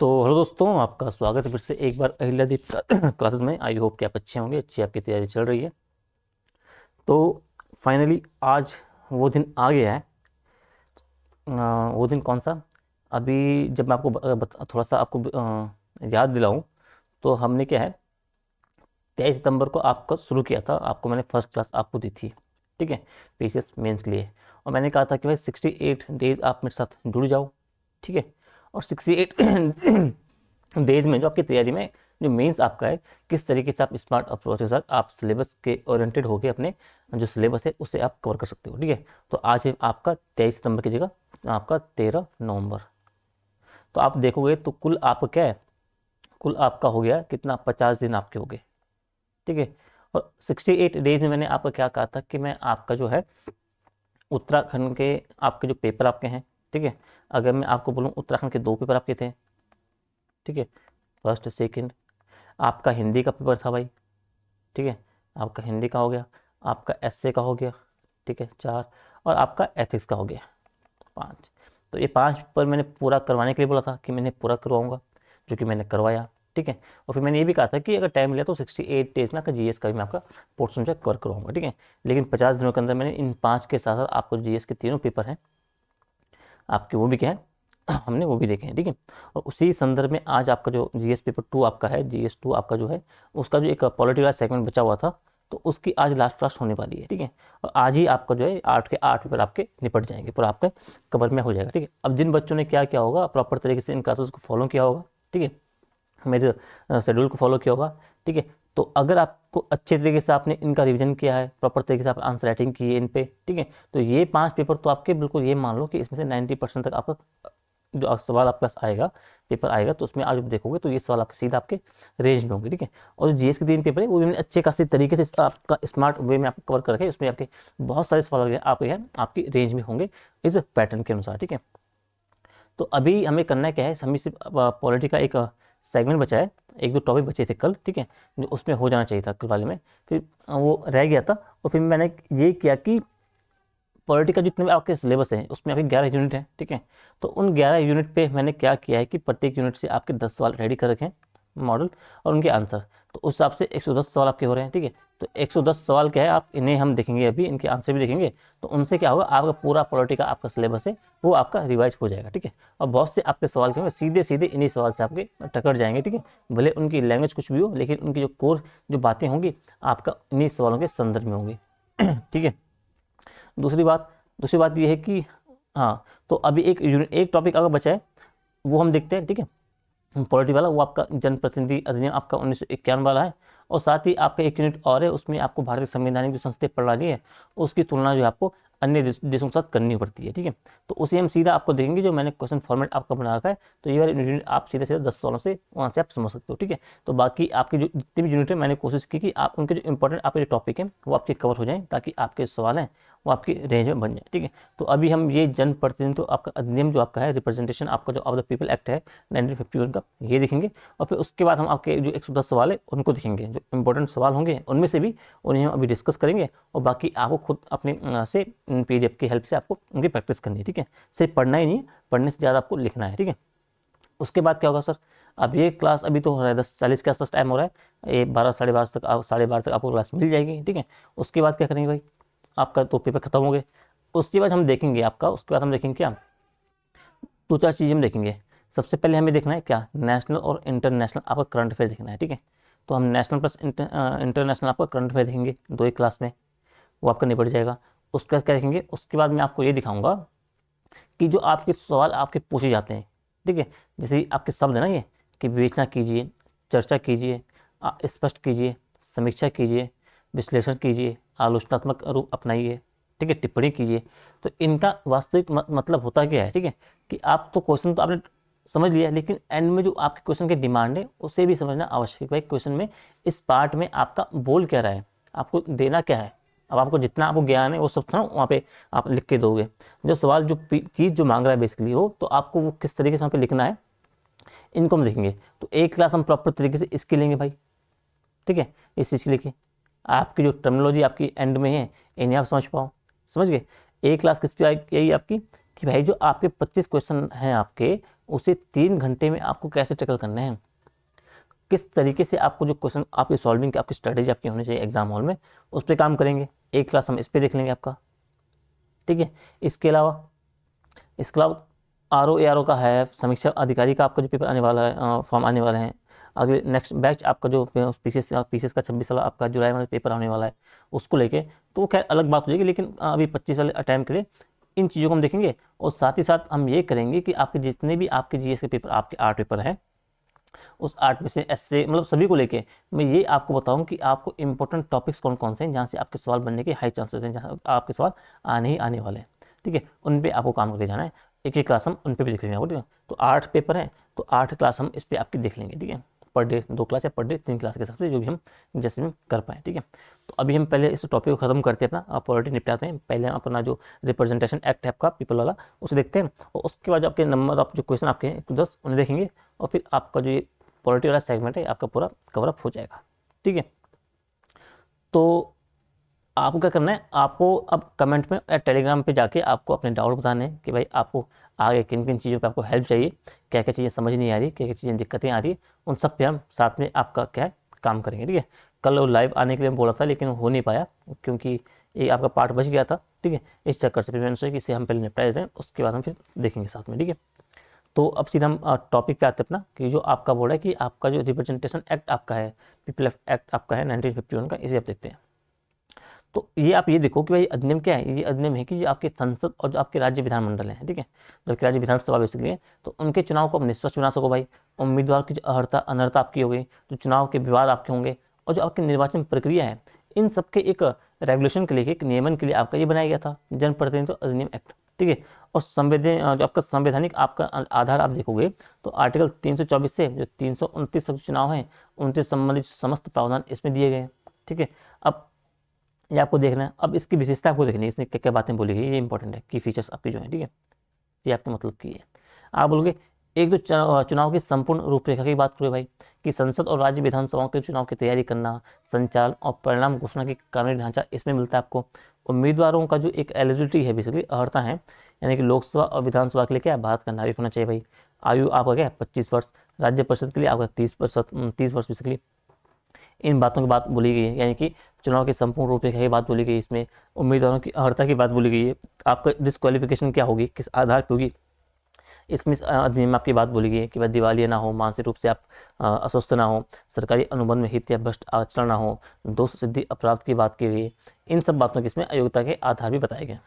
तो हेलो दोस्तों, आपका स्वागत है फिर से एक बार अहिल्यादीप क्लासेस में। आई होप कि आप अच्छे होंगे, अच्छी आपकी तैयारी चल रही है। तो फाइनली आज वो दिन आ गया है। वो दिन कौन सा? अभी जब मैं आपको थोड़ा सा आपको याद दिलाऊं, तो हमने क्या है, 23 सितंबर को आपका शुरू किया था। आपको मैंने फर्स्ट क्लास आपको दी थी, ठीक है, पीसीएस मेंस के लिए। और मैंने कहा था कि भाई 68 डेज आप मेरे साथ जुड़ जाओ, ठीक है। और 68 डेज में जो आपकी तैयारी में जो मेंस आपका है, किस तरीके से आप स्मार्ट अप्रोच के साथ आप सिलेबस के ओरिएंटेड होकर अपने जो सिलेबस है उसे आप कवर कर सकते हो, ठीक है। तो आज है आपका 23 सितंबर की जगह आपका 13 नवंबर। तो आप देखोगे तो कुल आपका क्या है, कुल आपका हो गया कितना, 50 दिन आपके हो गए, ठीक है। और 68 डेज में मैंने आपका क्या कहा था कि मैं आपका जो है उत्तराखंड के आपके जो पेपर आपके हैं, ठीक है। अगर मैं आपको बोलूँ, उत्तराखंड के 2 पेपर आपके थे, ठीक है, फर्स्ट सेकंड। आपका हिंदी का पेपर था भाई, ठीक है, आपका हिंदी का हो गया, आपका एसए का हो गया, ठीक है, 4। और आपका एथिक्स का हो गया 5। तो ये 5 पेपर मैंने पूरा करवाने के लिए बोला था कि मैंने पूरा करवाऊंगा, जो कि मैंने करवाया, ठीक है। और फिर मैंने ये भी कहा था कि अगर टाइम मिला तो 68 डेज में आपका जीएस का भी मैं आपका पोर्शन जो कवर करवाऊंगा, ठीक है। लेकिन 50 दिनों के अंदर मैंने इन 5 के साथ साथ आपको जीएस के तीनों पेपर हैं आपके, वो भी क्या है, हमने वो भी देखे हैं, ठीक है। और उसी संदर्भ में आज आपका जो जीएस पेपर 2 आपका है, जीएस 2 आपका जो है, उसका जो एक पॉलिटिकल सेगमेंट बचा हुआ था, तो उसकी आज लास्ट क्लास होने वाली है, ठीक है। और आज ही आपका जो है 8 के 8 पेपर आपके निपट जाएंगे, पूरा आपका कवर में हो जाएगा, ठीक है। अब जिन बच्चों ने क्या किया होगा, प्रॉपर तरीके से इन क्लासेस को फॉलो किया होगा, ठीक है, मेरे शेड्यूल को फॉलो किया होगा, ठीक है। तो अगर आपको अच्छे तरीके से आपने इनका रिवीजन किया है, प्रॉपर तरीके से आप आंसर राइटिंग की है इन पे, ठीक है, तो ये 5 पेपर तो आपके बिल्कुल ये मान लो कि इसमें से 90% तक आपका जो सवाल आपके पास आएगा, पेपर आएगा, तो उसमें आज देखोगे तो ये सवाल आपके सीधा आपके रेंज में होंगे, ठीक है। और जो जीएस के 3 पेपर है वो भी मैंने अच्छे खासे तरीके से आपका स्मार्ट वे में आपको कवर कर रखे, उसमें आपके बहुत सारे सवाल आपके आपकी रेंज में होंगे इस पैटर्न के अनुसार, ठीक है। तो अभी हमें करना क्या है, हमें सिर्फ पॉलिटी का एक सेगमेंट बचा है, एक दो टॉपिक बचे थे कल, ठीक है, जो उसमें हो जाना चाहिए था कल वाले में, फिर वो रह गया था। और फिर मैंने ये किया कि पॉलिटी का जितने भी आपके सिलेबस है उसमें आपके 11 यूनिट हैं, ठीक है। तो उन 11 यूनिट पे मैंने क्या किया है कि प्रत्येक यूनिट से आपके 10 सवाल रेडी कर रखे हैं, मॉडल और उनके आंसर। तो उस हिसाब से 110 सवाल आपके हो रहे हैं, ठीक है। तो 110 सवाल क्या है, आप इन्हें हम देखेंगे, अभी इनके आंसर भी देखेंगे। तो उनसे क्या होगा, आपका पूरा पॉलिटी का आपका सिलेबस है वो आपका रिवाइज हो जाएगा, ठीक है। और बहुत से आपके सवाल के होंगे सीधे सीधे इन्हीं सवाल से आपके टकर जाएंगे, ठीक है। भले उनकी लैंग्वेज कुछ भी हो, लेकिन उनकी जो कोर जो बातें होंगी आपका इन्हीं सवालों के संदर्भ में होंगी, ठीक है। दूसरी बात दूसरी बात ये है कि हाँ, तो अभी एक यूनिट एक टॉपिक अगर बचा है वो हम देखते हैं, ठीक है। पॉलिटी वाला वो आपका जनप्रतिनिधि अधिनियम आपका 1951 वाला है। और साथ ही आपका एक यूनिट और है, उसमें आपको भारतीय संवैधानिक जो संसदीय प्रणाली है उसकी तुलना जो है आपको अन्य देशों के साथ करनी पड़ती है, ठीक है। तो उसे हम सीधा आपको देखेंगे, जो मैंने क्वेश्चन फॉर्मेट आपका बना रखा है। तो ये वाली यूनिट आप सीधे सीधे 10 सवालों से वहाँ से आप समझ सकते हो, ठीक है। तो बाकी आपकी जो जितनी भी यूनिट है मैंने कोशिश की कि आप उनके जो इंपॉर्टेंट आपके जो टॉपिक है वो आपके कवर हो जाएं, ताकि आपके सवाल हैं वो आपकी रेंज में बन जाए, ठीक है। तो अभी हम ये जनप्रतिनिधित्व आपका अधिनियम जो आपका है, रिप्रेजेंटेशन आपका जो ऑफ द पीपल एक्ट है 1951 का, ये देखेंगे। और फिर उसके बाद हम आपके जो 110 सवाल है उनको देखेंगे, जो इंपॉर्टेंट सवाल होंगे उनमें से भी उन्हें हम अभी डिस्कस करेंगे। और बाकी आपको खुद अपने से पीडीएफ की हेल्प से आपको उनकी प्रैक्टिस करनी है, ठीक है। सिर्फ पढ़ना ही नहीं है, पढ़ने से ज़्यादा आपको लिखना है, ठीक है। उसके बाद क्या होगा सर, अब ये क्लास अभी तो हो रहा है 10:40 के आसपास टाइम हो रहा है, ये 12 साढ़े 12 तक 12:30 तक आपको क्लास मिल जाएगी, ठीक है। उसके बाद क्या करेंगे भाई, आपका तो पेपर खत्म हो गए। उसके बाद हम देखेंगे आपका, उसके बाद हम देखेंगे क्या, दो चार चीज़ें हम देखेंगे। सबसे पहले हमें देखना है क्या, नेशनल और इंटरनेशनल आपका करंट अफेयर देखना है, ठीक है। तो हम नेशनल प्लस इंटरनेशनल आपका करंट अफेयर देखेंगे दो ही क्लास में, वो आपका निपट जाएगा। उसके बाद क्या देखेंगे, उसके बाद मैं आपको ये दिखाऊंगा कि जो आपके सवाल आपके पूछे जाते हैं, ठीक है, जैसे आपके शब्द है ना ये, कि विवेचना कीजिए, चर्चा कीजिए, स्पष्ट कीजिए, समीक्षा कीजिए, विश्लेषण कीजिए, आलोचनात्मक रूप अपनाइए, ठीक है, टिप्पणी कीजिए। तो इनका वास्तविक मतलब होता क्या है, ठीक है, कि आप तो क्वेश्चन तो आपने समझ लिया, लेकिन एंड में जो आपके क्वेश्चन की डिमांड है उसे भी समझना आवश्यक है। भाई क्वेश्चन में इस पार्ट में आपका बोल क्या रहा है, आपको देना क्या है। अब आपको जितना आपको ज्ञान है वो सब ना वहाँ पे आप लिख के दोगे। जो सवाल जो चीज़ जो मांग रहा है बेसिकली हो, तो आपको वो किस तरीके से वहाँ पे लिखना है, इनको हम देखेंगे। तो एक क्लास हम प्रॉपर तरीके से इसकी लेंगे भाई, ठीक है, इस चीज़ की लेके आपकी जो टर्मिनोलॉजी आपकी एंड में है इन्हें आप समझ पाओ, समझ गए। एक क्लास किस पे यही आपकी, कि भाई जो आपके 25 क्वेश्चन हैं आपके, उसे 3 घंटे में आपको कैसे टैकल करना है, किस तरीके से आपको जो क्वेश्चन आपकी सॉल्विंग की आपकी स्ट्रेटेजी आपकी होनी चाहिए एग्जाम हॉल में, उस पर काम करेंगे। एक क्लास हम इस पर देख लेंगे आपका, ठीक है। इसके अलावा RO ARO का है, समीक्षा अधिकारी का आपका जो पेपर आने वाला है, फॉर्म आने वाला है। अगले नेक्स्ट बैच आपका जो पीसीएस का 26 वाला आपका जुलाई में पेपर आने वाला है, उसको लेके तो खैर अलग बात हो जाएगी, लेकिन अभी 25 वाले अटैम्प्ट के लिए इन चीज़ों को हम देखेंगे। और साथ ही साथ हम ये करेंगे कि आपके जितने भी आपके जीएस के पेपर, आपके 8 पेपर हैं, उस 8 में से ऐसे मतलब सभी को लेके मैं ये आपको बताऊं कि आपको इंपॉर्टेंट टॉपिक्स कौन कौन से हैं जहाँ से आपके सवाल बनने के हाई चांसेस हैं, जहाँ आपके सवाल आने ही आने वाले हैं, ठीक है। उन पे आपको काम करके जाना है। एक एक क्लास हम उन पे भी देख लेंगे आपको, ठीक है। तो 8 पेपर हैं, तो 8 क्लास हम इस पर आपकी देख लेंगे, ठीक है। पर डे 2 क्लास या पर डे 3 क्लास के हिसाब से जो भी हम जैसे हम कर पाएँ, ठीक है। तो अभी हम पहले इस टॉपिक को खत्म करते हैं, अपना पॉलिटी निपटाते हैं। पहले हम अपना जो रिप्रेजेंटेशन एक्ट है आपका पीपल वाला, उसे देखते हैं, और उसके बाद जो आपके नंबर ऑफ जो क्वेश्चन आपके हैं 1 to 10 उन्हें देखेंगे, और फिर आपका जो ये पॉलिटी वाला सेगमेंट है आपका पूरा कवरअप हो जाएगा, ठीक है। तो आपको क्या करना है, आपको अब कमेंट में या टेलीग्राम पे जाके आपको अपने डाउट बताने हैं कि भाई आपको आगे किन किन चीज़ों पे आपको हेल्प चाहिए, क्या क्या चीज़ें समझ नहीं आ रही, क्या क्या चीज़ें दिक्कतें आ रही है, उन सब पे हम साथ में आपका क्या है काम करेंगे, ठीक है। कल लाइव आने के लिए बोला था लेकिन हो नहीं पाया, क्योंकि ये आपका पार्ट बच गया था, ठीक है। इस चक्कर से फिर मैंने सोचा कि इसे हम पहले निपटा देते हैं, उसके बाद हम फिर देखेंगे साथ में, ठीक है। तो अब सीधा हम टॉपिक पे आते हैं अपना, कि जो आपका बोर्ड है कि आपका जो रिप्रेजेंटेशन एक्ट आपका है, पीपल एक्ट आपका है 1951 का, इसे आप देखते हैं। तो ये आप ये देखो कि भाई अधिनियम क्या है। ये अधिनियम है कि जो आपके संसद और जो आपके राज्य विधानमंडल हैं, ठीक है, जो आपकी राज्य विधानसभा बेसिकली है, तो उनके चुनाव को आप निष्पक्ष बना सको भाई। उम्मीदवार की जो अहर्ता अनर्हता आपकी हो गई, जो चुनाव के विवाद आपके होंगे, और जो आपकी निर्वाचन प्रक्रिया है, इन सबके एक रेगुलेशन के लिए, एक नियमन के लिए आपका ये बनाया गया था जनप्रतिनिधित्व अधिनियम एक्ट, ठीक है। और जो आपका संवैधानिक आपका आधार आप देखोगे तो आर्टिकल 324 से जो 329 तक चुनाव हैं, उनसे संबंधित समस्त प्रावधान इसमें दिए गए हैं, ठीक है। अब ये आपको देखना है, अब इसकी विशेषता आपको देखनी है, इसमें क्या क्या बातें बोली गई, ये इंपॉर्टेंट है की फीचर्स आपकी जो है, ठीक है। ये आपके मतलब की है। आप बोलोगे एक तो चुनाव की संपूर्ण रूपरेखा की बात करें भाई, कि संसद और राज्य विधानसभाओं के चुनाव की तैयारी करना, संचालन और परिणाम घोषणा की कानूनी ढांचा इसमें मिलता है आपको। उम्मीदवारों का जो एक एलिजिबिलिटी है बेसिकली अर्हता है, यानी कि लोकसभा और विधानसभा के लिए क्या है, भारत का नागरिक होना चाहिए भाई। आयु आपका क्या है 25 वर्ष, राज्य परिषद के लिए आपका 30 वर्ष बेसिकली। इन बातों की बात बोली गई है, यानी कि चुनाव के संपूर्ण रूपरेखा की बात बोली गई है। इसमें उम्मीदवारों की अर्हता की बात बोली गई है, आपका डिस्क्वालिफिकेशन क्या होगी, किस आधार पर होगी, इसमें अधिनियम में आपकी बात बोली गई है कि वह दिवालिया ना हो, मानसिक रूप से आप अस्वस्थ ना हो, सरकारी अनुबंध में हित या भ्रष्ट आचरण ना हो, दोष सिद्धि अपराध की बात की गई है। इन सब बातों की इसमें अयोग्यता के आधार भी बताए गए।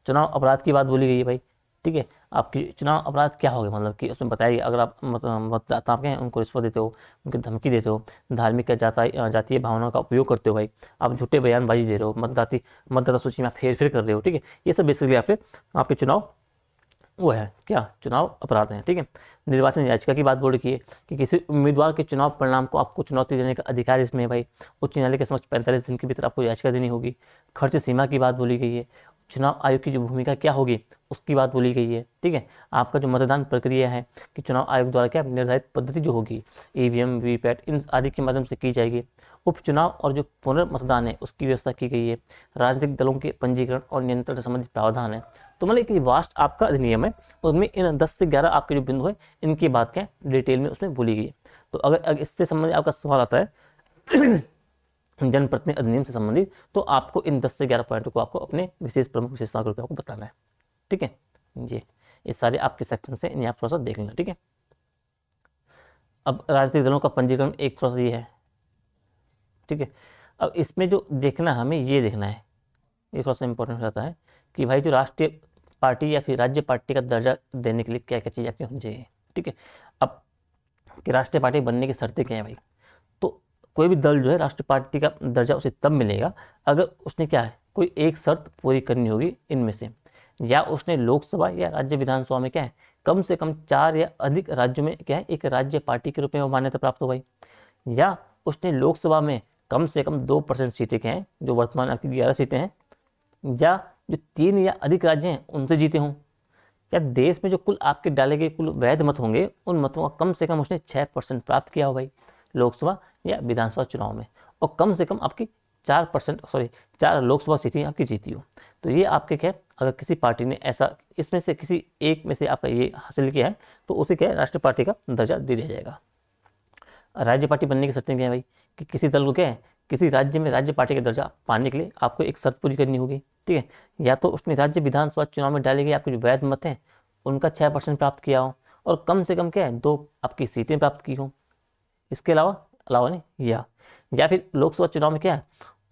चुनाव अपराध की बात बोली गई है भाई, ठीक है। आपकी चुनाव अपराध क्या होगा, मतलब कि उसमें बताइए, अगर आप मतदाता आपके हैं उनको रिश्वत देते हो, उनकी धमकी देते हो, धार्मिक या जातीय भावनाओं का उपयोग करते हो भाई, आप झूठे बयानबाजी दे रहे हो, मतदाता सूची में आप हेर फेर कर रहे हो, ठीक है। ये सब बेसिकली आपके चुनाव वो है क्या, चुनाव अपराध हैं, ठीक है। निर्वाचन याचिका की बात बोल रखी है कि किसी उम्मीदवार के चुनाव परिणाम को आपको चुनौती देने का अधिकार इसमें है भाई। उच्च न्यायालय के समक्ष 45 दिन के भीतर आपको याचिका देनी होगी। खर्च सीमा की बात बोली गई है। चुनाव आयोग की जो भूमिका क्या होगी उसकी बात बोली गई है, ठीक है। आपका जो मतदान प्रक्रिया है कि चुनाव आयोग द्वारा क्या निर्धारित पद्धति जो होगी, EVM VVPAT इन आदि के माध्यम से की जाएगी। उपचुनाव और जो पुनर्मतदान है उसकी व्यवस्था की गई है। राजनीतिक दलों के पंजीकरण और नियंत्रण से संबंधित प्रावधान है। तो मतलब एक वास्ट आपका अधिनियम है, उसमें इन 10 से 11 आपके जो बिंदु है इनकी बात क्या डिटेल में उसमें बोली गई है। तो अगर इससे संबंधित आपका सवाल आता है जनप्रतिनिधि अधिनियम से संबंधित, तो आपको इन 10 से 11 पॉइंट को आपको अपने विशेष प्रमुख विशेषताओं के रूप में आपको बताना है, ठीक है जी। ये सारे आपके सेक्शन से इन्हें आप थोड़ा सा देख लेना, ठीक है। अब राजनीतिक दलों का पंजीकरण एक थोड़ा सा ये है, ठीक है। अब इसमें जो देखना हमें ये देखना है, ये थोड़ा सा इंपॉर्टेंट हो जाता है कि भाई जो राष्ट्रीय पार्टी या फिर राज्य पार्टी का दर्जा देने के लिए क्या क्या चीज़ आपकी होनी चाहिए, ठीक है। अब कि राष्ट्रीय पार्टी बनने की शर्तें क्या है भाई, तो कोई भी दल जो है राष्ट्रीय पार्टी का दर्जा उसे तब मिलेगा अगर उसने क्या है कोई एक शर्त पूरी करनी होगी इनमें से, या उसने लोकसभा या राज्य विधानसभा में क्या है कम से कम 4 या अधिक राज्यों में क्या है एक राज्य पार्टी के रूप में मान्यता प्राप्त हो भाई, या उसने लोकसभा में कम से कम 2% सीटें क्या हैं जो वर्तमान आपकी 11 सीटें हैं, या जो 3 या अधिक राज्य हैं उनसे जीते हों, या देश में जो कुल आपके डाले गए कुल वैध मत होंगे उन मतों का कम से कम उसने 6% प्राप्त किया हो भाई लोकसभा या विधानसभा चुनाव में, और कम से कम आपकी 4 लोकसभा सीटें आपकी जीती हो। तो ये आपके क्या अगर किसी पार्टी ने ऐसा इसमें से किसी एक में से आपका ये हासिल किया है तो उसे क्या है, राष्ट्रीय पार्टी का दर्जा दे दिया जाएगा। राज्य पार्टी बनने की शर्तें क्या है भाई, कि किसी दल को क्या है, किसी राज्य में राज्य पार्टी का दर्जा पाने के लिए आपको एक शर्त पूरी करनी होगी, ठीक है। या तो उसने राज्य विधानसभा चुनाव में डाले गए आपके जो वैध मत हैं उनका 6% प्राप्त किया हो, और कम से कम क्या है 2 आपकी सीटें प्राप्त की हो। इसके अलावा अलावा नहीं, या फिर लोकसभा चुनाव में क्या है,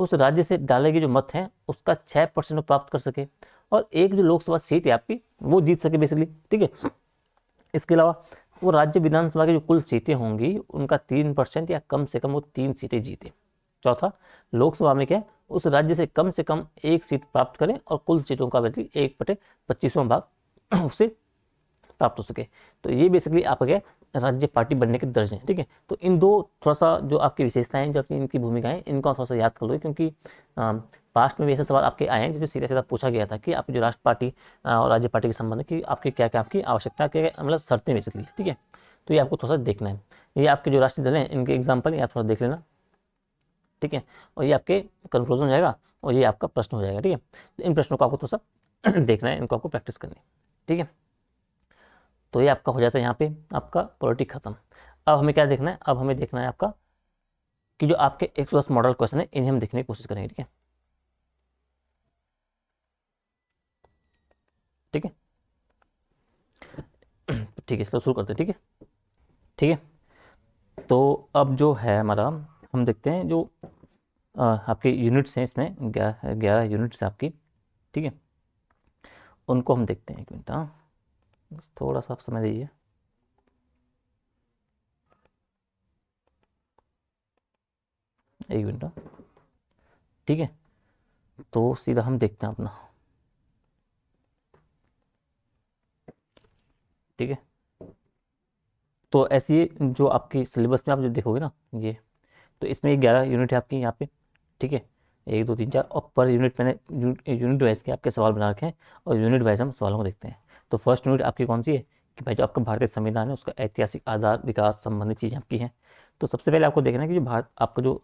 उस राज्य से डाले गए जो मत हैं उसका 6% प्राप्त कर सके, और एक जो लोकसभा सीट है आपकी वो जीत सके बेसिकली, ठीक है। इसके अलावा वो राज्य विधानसभा की जो कुल सीटें होंगी उनका 3% या कम से कम वो 3 सीटें जीते। चौथा, लोकसभा में क्या है, उस राज्य से कम 1 सीट प्राप्त करें और कुल सीटों का वैल्यू 1/25वां भाग उसे प्राप्त हो सके। तो ये बेसिकली आपका क्या है, राज्य पार्टी बनने के दर्जे हैं, ठीक है। तो इन दो थोड़ा सा जो आपकी विशेषताएं हैं, जो आपकी इनकी भूमिकाएं, इनको थोड़ा सा याद कर लो, क्योंकि पास्ट में भी ऐसे सवाल आपके आए हैं जिसमें सीधा सीधा पूछा गया था कि आपकी जो राष्ट्र पार्टी और राज्य पार्टी के संबंध में कि आपकी क्या क्या आपकी आवश्यकता, क्या मतलब शर्तें बेसिकली, ठीक है। तो ये आपको थोड़ा सा देखना है। ये आपके जो राष्ट्रीय दल हैं इनके एग्जाम्पल आप थोड़ा देख लेना, ठीक है। और ये आपके कंक्लूजन हो जाएगा और ये आपका प्रश्न हो जाएगा, ठीक है। तो इन प्रश्नों को आपको थोड़ा सा देखना है, इनको आपको प्रैक्टिस करनी है, ठीक है। तो ये आपका हो जाता है यहाँ पे आपका पॉलिटिक खत्म। अब हमें क्या देखना है, अब हमें देखना है आपका कि जो आपके 110 मॉडल क्वेश्चन है इन्हें हम देखने की कोशिश करेंगे, ठीक है, ठीक है। ठीक है, तो शुरू करते हैं, ठीक है, ठीक है। तो अब जो है हमारा, हम देखते हैं जो आपके यूनिट्स हैं, इसमें 11 यूनिट्स हैं आपकी, ठीक है। उनको हम देखते हैं, 1 मिनट, हाँ बस थोड़ा सा आप समय दीजिए। एक मिनट, हाँ, ठीक है। तो सीधा हम देखते हैं अपना, ठीक है। तो ऐसी जो आपकी सिलेबस में आप जो देखोगे ना, ये तो इसमें 11 यूनिट है आपकी यहाँ पे, ठीक है। 1 2 3 4, और पर यूनिट मैंने यूनिट वाइज के आपके सवाल बना रखे हैं, और यूनिट वाइज हम सवालों को देखते हैं। तो फर्स्ट यूनिट आपकी कौन सी है, कि भाई जो आपका भारतीय संविधान है उसका ऐतिहासिक आधार, विकास संबंधित चीज़ें आपकी हैं। तो सबसे पहले आपको देखना है कि जो भारत आपका जो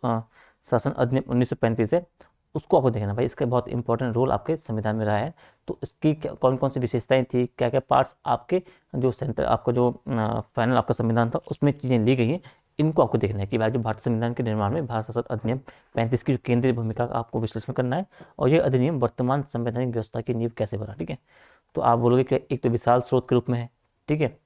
शासन अधिनियम 1935 है उसको आपको देखना भाई, इसका बहुत इंपॉर्टेंट रोल आपके संविधान में रहा है। तो इसकी कौन कौन सी विशेषताएं थी, क्या क्या पार्ट्स आपके जो सेंटर आपका जो फाइनल आपका संविधान था उसमें चीज़ें ली गई हैं, इनको आपको देखना है कि भाई जो भारतीय संविधान के निर्माण में भारत शासन अधिनियम 35 की जो केंद्रीय भूमिका का आपको विश्लेषण करना है, और ये अधिनियम वर्तमान संवैधानिक व्यवस्था की नींव कैसे बना, ठीक है। तो आप बोलोगे कि एक तो विशाल स्रोत के रूप में है, ठीक है,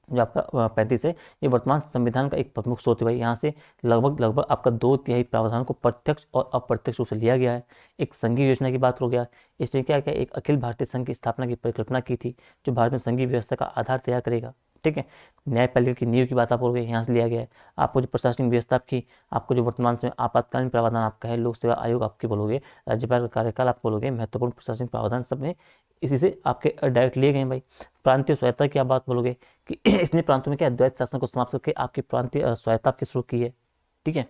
जो आपका 35 है ये वर्तमान संविधान का एक प्रमुख स्रोत है भाई। यहाँ से लगभग लगभग आपका 2/3 प्रावधान को प्रत्यक्ष और अप्रत्यक्ष रूप से लिया गया है। एक संघीय योजना की बात हो गया, इसने क्या क्या एक अखिल भारतीय संघ की स्थापना की परिकल्पना की थी, जो भारत में संघीय व्यवस्था का आधार तैयार करेगा, ठीक है। न्यायपालिका की नींव की बात आप बोलोगे, यहाँ से लिया गया है। आपको जो प्रशासनिक व्यवस्था आपकी, आपको जो वर्तमान समय आपातकालीन प्रावधान आपका है, लोक सेवा आयोग आपके बोलोगे, राज्यपाल का कार्यकाल आप बोलोगे, महत्वपूर्ण प्रशासनिक प्रावधान सब में इसी से आपके डायरेक्ट लिए गए भाई। प्रांतीय स्वायत्ता की आप बात बोलोगे कि इसने प्रांतों में क्या द्वैत शासन को समाप्त करके आपकी प्रांतीय स्वायत्ता आपकी शुरू की है, ठीक है।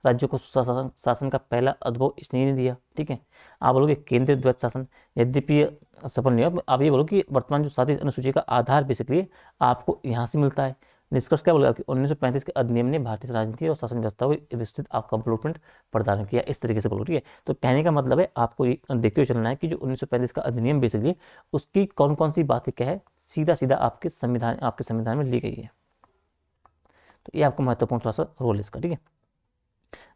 राज्यों को शासन शासन का पहला अनुभव इसने नहीं दिया, ठीक है। आप बोलोगे केंद्रीय द्वैत शासन, यद्यपि ये सफल नहीं हुआ। आप ये बोलो कि वर्तमान जो 7वीं अनुसूची का आधार बेसिकली आपको यहाँ से मिलता है। निष्कर्ष क्या बोलेगा कि 1935 के अधिनियम ने भारतीय राजनीति और शासन व्यवस्था को विस्तृत आपका ब्लूप्रिंट प्रदान किया, इस तरीके से बोलो, ठीक है। तो कहने का मतलब है आपको ये देखते हुए चलना है कि जो 1935 का अधिनियम बेसिकली उसकी कौन कौन सी बातें क्या है, सीधा सीधा आपके संविधान में ली गई है। तो ये आपको महत्वपूर्ण थोड़ा सा रोल है इसका, ठीक है।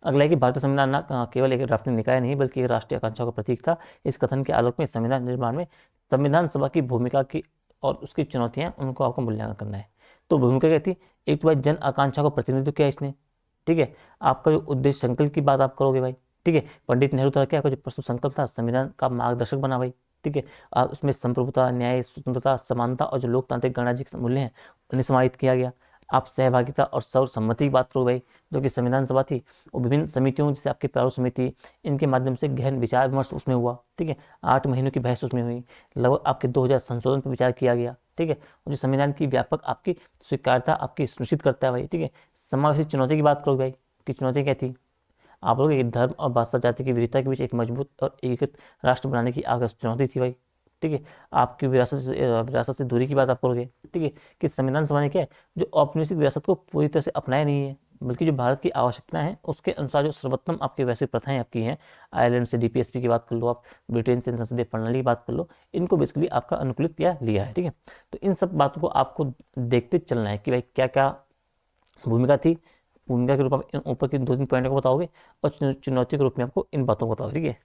अगला है कि भारतीय संविधान न केवल एक ड्राफ्टिंग निकाय नहीं बल्कि एक राष्ट्रीय आकांक्षा का प्रतीक था। इस कथन के आलोक में संविधान निर्माण में संविधान सभा की भूमिका की और उसकी चुनौतियां, उनको आपको मूल्यांकन करना है। तो भूमिका क्या थी, एक तो भाई जन आकांक्षा का प्रतिनिधित्व किया इसने, ठीक है। आपका जो उद्देश्य संकल्प की बात आप करोगे भाई, ठीक है। पंडित नेहरू द्वारा क्या आपका जो प्रस्तुत संकल्प था संविधान का मार्गदर्शक बना भाई, ठीक है। आप उसमें संप्रभुता, न्याय, स्वतंत्रता, समानता और जो लोकतांत्रिक गणराज्य के मूल्य हैं उन्हें समाहित किया गया। आप सहभागिता और सर्वसम्मति की बात करो भाई, जो कि संविधान सभा थी वो विभिन्न समितियों जैसे आपकी प्रारूप समिति, इनके माध्यम से गहन विचार विमर्श उसमें हुआ, ठीक है। 8 महीनों की बहस उसमें हुई, लगभग आपके 2000 संशोधन पर विचार किया गया, ठीक है। और जो संविधान की व्यापक आपकी स्वीकार्यता आपकी सुनिश्चित करता है भाई, ठीक है। समावेशी चुनौती की बात करो भाई, कि चुनौती क्या थी, आप लोग एक धर्म और भाषा जाति की विविधता के बीच एक मजबूत और एकीकृत राष्ट्र बनाने की आगे चुनौती थी भाई, ठीक है। आपकी विरासत से दूरी की बात आप करोगे, ठीक है, कि संविधान सभा ने क्या है जो औपनिवेशिक विरासत को पूरी तरह से अपनाया नहीं है, बल्कि जो भारत की आवश्यकता है उसके अनुसार जो सर्वोत्तम आपकी वैश्विक प्रथाएं आपकी हैं, आयरलैंड से डीपीएसपी की बात कर लो, आप ब्रिटेन से संसदीय प्रणाली की बात कर लो, इनको बेसिकली आपका अनुकूलित किया लिया है। ठीक है, तो इन सब बातों को आपको देखते चलना है कि भाई क्या क्या भूमिका थी, भूमिका के रूप में आप ऊपर की 2-3 पॉइंट को बताओगे और चुनौती के रूप में आपको इन बातों को बताओगे। ठीक है,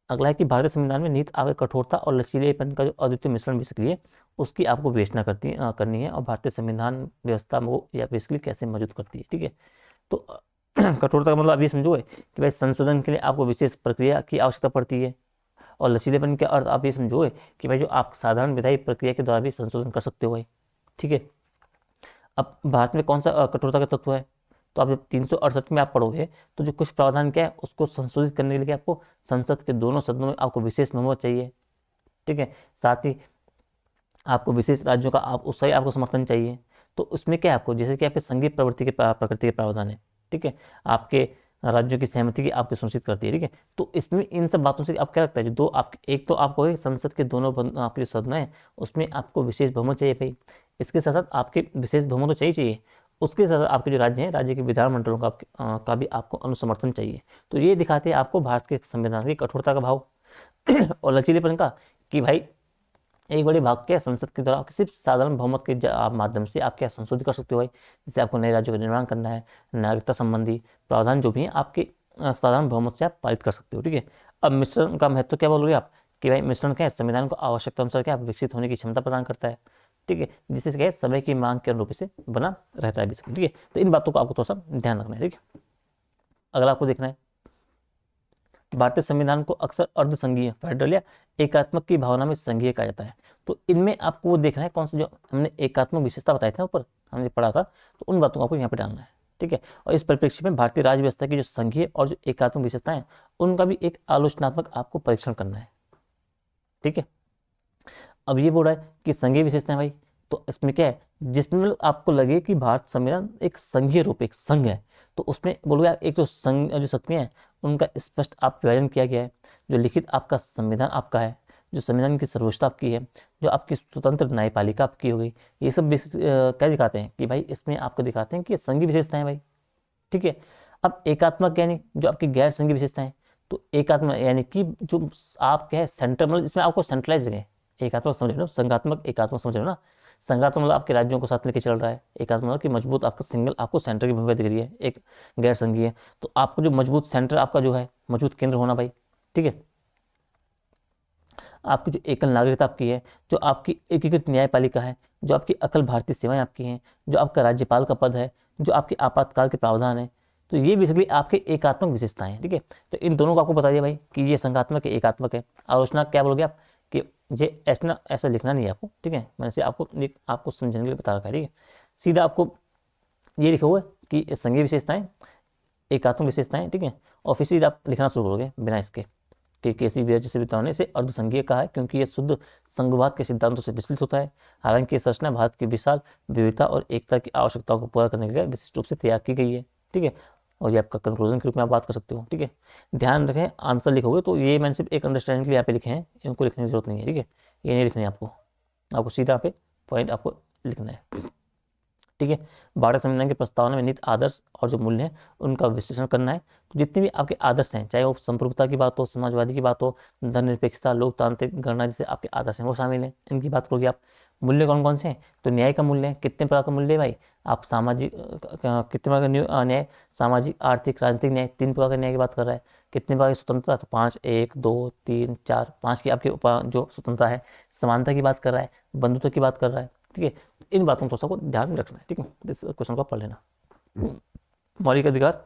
अगला है कि भारतीय संविधान में निहित आगे कठोरता और लचीलेपन का जो अद्वितीय मिश्रण बेसिकली है उसकी आपको विवेचना करनी है, और भारतीय संविधान व्यवस्था को या बेसिकली कैसे मौजूद करती है। ठीक है, तो कठोरता का मतलब आप ये समझोगे कि भाई संशोधन के लिए आपको विशेष प्रक्रिया की आवश्यकता पड़ती है, और लचीलेपन के अर्थ आप ये समझोगे कि भाई जो आप साधारण विधायी प्रक्रिया के द्वारा भी संशोधन कर सकते हो भाई। ठीक है, अब भारत में कौन सा कठोरता का तत्व है, तो आप जब 368 में आप पढ़ोगे तो जो कुछ प्रावधान क्या है उसको संशोधित करने के लिए आपको संसद के दोनों सदनों में आपको विशेष बहुमत चाहिए। ठीक है, साथ ही आपको विशेष राज्यों का आप उसका ही आपको समर्थन चाहिए। तो उसमें क्या है आपको, जैसे कि आपके संघीय प्रवृत्ति के प्रकृति के प्रावधान है। ठीक है, आपके राज्यों की सहमति की आपको सुनिश्चित करती है। ठीक है, तो इसमें इन सब बातों से आपको क्या लगता है, जो दो आपके, एक तो आपको संसद के दोनों आपके जो सदन है उसमें आपको विशेष बहुमत चाहिए भाई, इसके साथ साथ आपके विशेष बहुमत तो चाहिए, उसके साथ आपके जो राज्य हैं, राज्य के विधानमंडलों का भी आपको अनुसमर्थन चाहिए। तो ये दिखाते हैं आपको भारत के संविधान की कठोरता का भाव और लचीलेपन का, कि भाई एक बड़े भाग क्या संसद के द्वारा सिर्फ साधारण बहुमत के माध्यम से आप क्या संशोधित कर सकते हो भाई। जैसे आपको नए राज्यों का निर्माण करना है, नागरिकता संबंधी प्रावधान जो भी है आपके साधारण बहुमत से आप पारित कर सकते हो। ठीक है, अब मिश्रण का महत्व क्या बोलोगे आप, कि भाई मिश्रण क्या है, संविधान को आवश्यकता अनुसार क्या विकसित होने की क्षमता प्रदान करता है। ठीक है, जिससे क्या है समय की मांग के अनुरूप से बना रहता है बेसिकली। ठीक है, तो इन बातों को आपको थोड़ा सा ध्यान रखना है। ठीक है, अगला आपको देखना है, भारतीय संविधान को अक्सर अर्धसंघीय फेडरल या एकात्मक की भावना में संघीय कहा जाता है। तो इनमें आपको वो देखना है कौन सा, जो हमने एकात्मक विशेषता बताई थी ऊपर हमने पढ़ा था, तो उन बातों को आपको यहाँ पे डालना है। ठीक है, और इस परिप्रेक्ष्य में भारतीय राज्य व्यवस्था की जो संघीय और जो एकात्मक विशेषताएं हैं उनका भी एक आलोचनात्मक आपको परीक्षण करना है। ठीक है, अब ये बोल रहा है कि संघीय विशेषताएं भाई, तो इसमें क्या है, जिसमें आपको लगे कि भारत संविधान एक संघीय रूप, एक संघ है, तो उसमें बोलोगे एक तो संघ जो सत्वें हैं उनका स्पष्ट आप विभाजन किया गया है, जो लिखित आपका संविधान आपका है, जो संविधान की सर्वोच्चता आपकी है, जो आपकी स्वतंत्र न्यायपालिका आपकी हो गई, ये सब क्या दिखाते हैं कि भाई इसमें आपको दिखाते हैं कि संघीय विशेषताएं भाई। ठीक है, अब एकात्मक यानी जो आपकी गैर संघीय विशेषताएं, तो एकात्मक यानी कि जो आप क्या है सेंटर, मतलब इसमें आपको सेंट्रलाइज जगह, एकात्मक समझ रहे हो, संघात्मक एकात्मक समझ रहे हो ना, संघात्मक मतलब आपके राज्यों को साथ लेके चल रहा है, एकात्मक मतलब कि मजबूत आपका सिंगल आपको सेंटर की भूमिका दिख रही है, एक गैर संघीय, तो आपको जो मजबूत सेंटर आपका जो है मजबूत केंद्र होना भाई। ठीक है, आपकी जो एकल नागरिकता आपकी है, जो आपकी एकीकृत न्यायपालिका है, जो आपकी अखिल भारतीय सेवाएं आपकी हैं, जो आपका राज्यपाल का पद है, जो आपके आपातकाल के प्रावधान है, तो ये बेसिकली आपके एकात्मक विशेषताएं हैं। ठीक है, तो इन दोनों को आपको बता दिया भाई कि ये संघात्मक है, एकात्मक है। आलोचना क्या बोलोगे आप, कि ये ऐसा लिखना नहीं है आपको। ठीक है, मैंने से आपको समझने के लिए बता रखा है। ठीक है, सीधा आपको ये लिखोगे कि संघीय विशेषताएं, एकात्मक विशेषताएं। ठीक है, और फिर सीधा आप लिखना शुरू करोगे बिना इसके कि केसी वीर जैसे विद्वानों से अर्धसंघीय कहा है, क्योंकि यह शुद्ध संघवाद के सिद्धांतों से विचलित होता है। हालांकि यह संरचना भारत की विशाल विविधता और एकता की आवश्यकताओं को पूरा करने के लिए विशिष्ट रूप से तैयार की गई है। ठीक है, और ये आपका कंक्लूजन के रूप में आप बात कर सकते हो। ठीक है, ध्यान रखें आंसर लिखोगे तो ये मैंने सिर्फ एक अंडरस्टैंडिंग के लिए यहाँ पे लिखे हैं, इनको लिखने की जरूरत नहीं है। ठीक है, ये नहीं लिखने आपको सीधा पे पॉइंट आपको लिखना है। ठीक है, भारत संविधान की प्रस्तावना में निहित आदर्श और जो मूल्य हैं उनका विश्लेषण करना है। तो जितने भी आपके आदर्श हैं, चाहे वो संप्रभुता की बात हो, समाजवादी की बात हो, धर्मनिरपेक्षता, लोकतांत्रिक गणना जैसे आपके आदर्श हैं वो शामिल हैं, इनकी बात करोगे आप। मूल्य कौन कौन से हैं, तो न्याय का मूल्य है, कितने प्रकार का मूल्य है भाई, आप सामाजिक कितने प्रकार का न्याय, सामाजिक, आर्थिक, राजनीतिक न्याय, 3 प्रकार के न्याय की बात कर रहा है। कितने प्रकार की स्वतंत्रता, तो 5, 1, 2, 3, 4, 5 की आपकी जो स्वतंत्रता है। समानता की बात कर रहा है, बंधुत्व की बात कर रहा है। ठीक है, इन बातों को सबको ध्यान में रखना है। ठीक है, इस क्वेश्चन को पढ़ लेना। मौलिक अधिकार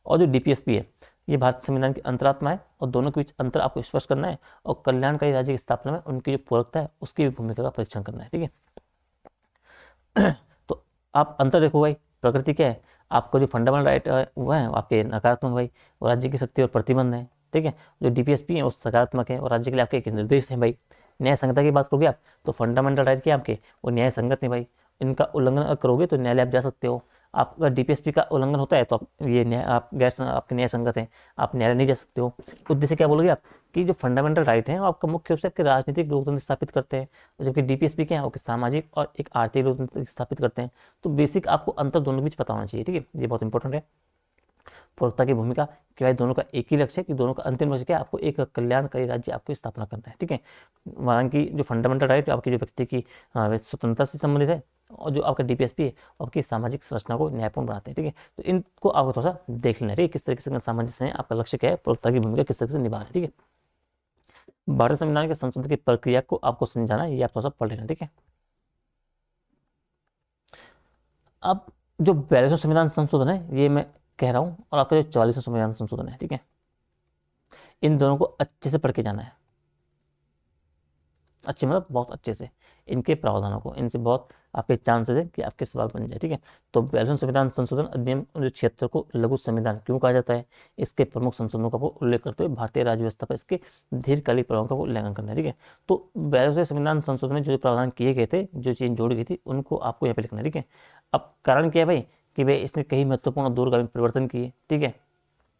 और जो डीपीएसपी है ये भारत संविधान की अंतरात्मा है, और दोनों के बीच अंतर आपको स्पष्ट करना है, और कल्याणकारी राज्य की स्थापना में उनकी जो पूरकता है उसकी भी भूमिका का परीक्षण करना है। ठीक है, तो आप अंतर देखो भाई, प्रकृति क्या है, आपका जो फंडामेंटल राइट वो है आपके नकारात्मक भाई, और राज्य की शक्ति और प्रतिबंध है। ठीक है, जो डीपीएसपी है वो सकारात्मक है, और राज्य के लिए आपके एक निर्देश है भाई। न्याय संगता की बात करोगे आप, तो फंडामेंटल राइट क्या आपके वो न्याय संगत है भाई, इनका उल्लंघन अगर करोगे तो न्यायालय आप जा सकते हो। आप अगर डीपीएसपी का उल्लंघन होता है तो आप ये आप आपके न्याय संगत हैं, आप न्यायालय नहीं जा सकते हो। उद्देश्य क्या बोलोगे आप कि जो फंडामेंटल राइट है वो आपका मुख्य रूप से आपके राजनीतिक लोकतंत्र स्थापित करते हैं, जबकि डीपीएसपी क्या है वो सामाजिक और एक आर्थिक लोकतंत्र स्थापित करते हैं। तो बेसिक आपको अंतर दोनों के बीच पता होना चाहिए, ठीक है, ये बहुत इंपॉर्टेंट है। प्रवक्ता की भूमिका कि भाई दोनों का एक ही लक्ष्य है कि दोनों का अंतिम लक्ष्य क्या है, आपको एक कल्याणकारी राज्य आपको स्थापना करना है, ठीक है। हालांकि जो फंडामेंटल राइट आपकी जो व्यक्ति की स्वतंत्रता से संबंधित है, और जो आपका डीपीएसपी है आपकी सामाजिक संरचना को न्यायपूर्ण बनाते हैं, ठीक है। तो इनको आपको थोड़ा सा देख लेना है, किस तरीके से सामंजस्य है, आपका लक्ष्य क्या है, प्रवक्ता की भूमिका किस तरीके से निभा रहे हैं, ठीक है। भारतीय संविधान के संशोधन की प्रक्रिया को आपको समझाना है, ये आप थोड़ा सा पढ़ लेना, ठीक है। अब जो 42वां संविधान संशोधन है ये मैं कह रहा हूँ, और आपका जो 44वां संविधान संशोधन है, ठीक है, इन दोनों को अच्छे से पढ़ के जाना है। अच्छे मतलब बहुत अच्छे से इनके प्रावधानों को, इनसे बहुत आपके चांसेस है कि आपके सवाल बन जाए, ठीक है। तो 42वां संविधान संशोधन अधिनियम 1976 को लघु संविधान क्यों कहा जाता है, इसके प्रमुख संशोधनों का वो उल्लेख करते हुए भारतीय राज्य व्यवस्था पर इसके दीर्घकालिक प्रभाव का वो उल्लेखन करना है, ठीक है। तो 42वें संविधान संशोधन में जो प्रावधान किए गए थे, जो चीज़ जोड़ी गई थी, उनको आपको यहाँ पे लिखना है, ठीक है। अब कारण क्या है भाई कि भाई इसने कई महत्वपूर्ण दूरगामी परिवर्तन किए, ठीक है,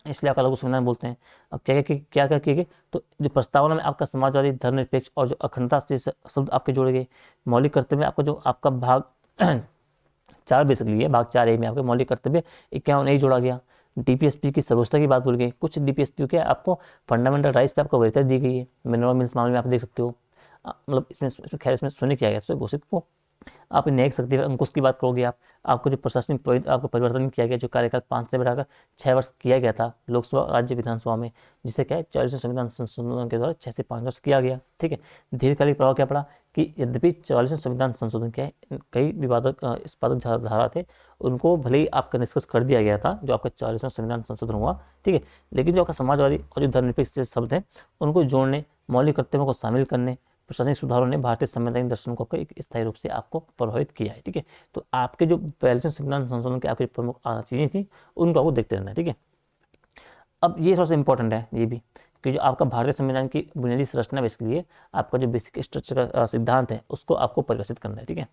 इसलिए आपका लघु संविधान बोलते हैं। अब क्या क्या किए गए, तो जो प्रस्तावना में आपका समाजवादी, धर्मनिरपेक्ष और जो अखंडता से शब्द आपके जोड़े गए। मौलिक कर्तव्य में आपका जो आपका भाग 4 बेसिकली है, भाग 4A में आपके मौलिक कर्तव्य 51 नहीं जोड़ा गया। डीपीएसपी की सर्वोच्चता की बात बोल गई, कुछ डीपीएसपी के आपको फंडामेंटल राइट्स पे आपको वरीयता दी गई है, मिनरल मिल्स मामले में आप देख सकते हो। मतलब इसमें खैर इसमें सुनने किया गया घोषित को आप न्यायिक शक्ति अंकुश की बात करोगे आप, आपको जो प्रशासनिक आपको परिवर्तन किया गया, जो कार्यकाल 5 से बढ़ाकर 6 वर्ष किया गया था लोकसभा राज्य विधानसभा में, जिसे क्या है 44वें संविधान संशोधन के द्वारा 6 से 5 वर्ष किया गया, ठीक है। दीर्घकालिक प्रभाव क्या पड़ा कि यद्यपि 44वें संविधान संशोधन के कई विवादक स्पादक धारा थे, उनको भले ही आपका निष्कर्ष कर दिया गया था जो आपका 44वें संविधान संशोधन हुआ, ठीक है, लेकिन जो आपका समाजवादी और जो धर्मनिरपेक्ष शब्द हैं उनको जोड़ने, मौलिक कर्तव्यों को शामिल करने, प्रशासनिक सुधारों ने भारतीय संवैधानिक दर्शन को एक स्थायी रूप से आपको प्रभावित किया है, ठीक है। तो आपके जो 42वें संविधान संशोधन के आपकी प्रमुख चीजें थी उनको आपको देखते रहना है, ठीक है। अब ये सबसे इंपॉर्टेंट है ये भी कि जो आपका भारतीय संविधान की बुनियादी संरचना है, इसके लिए आपका जो बेसिक स्ट्रक्चर का सिद्धांत है उसको आपको परिभाषित करना है, ठीक है।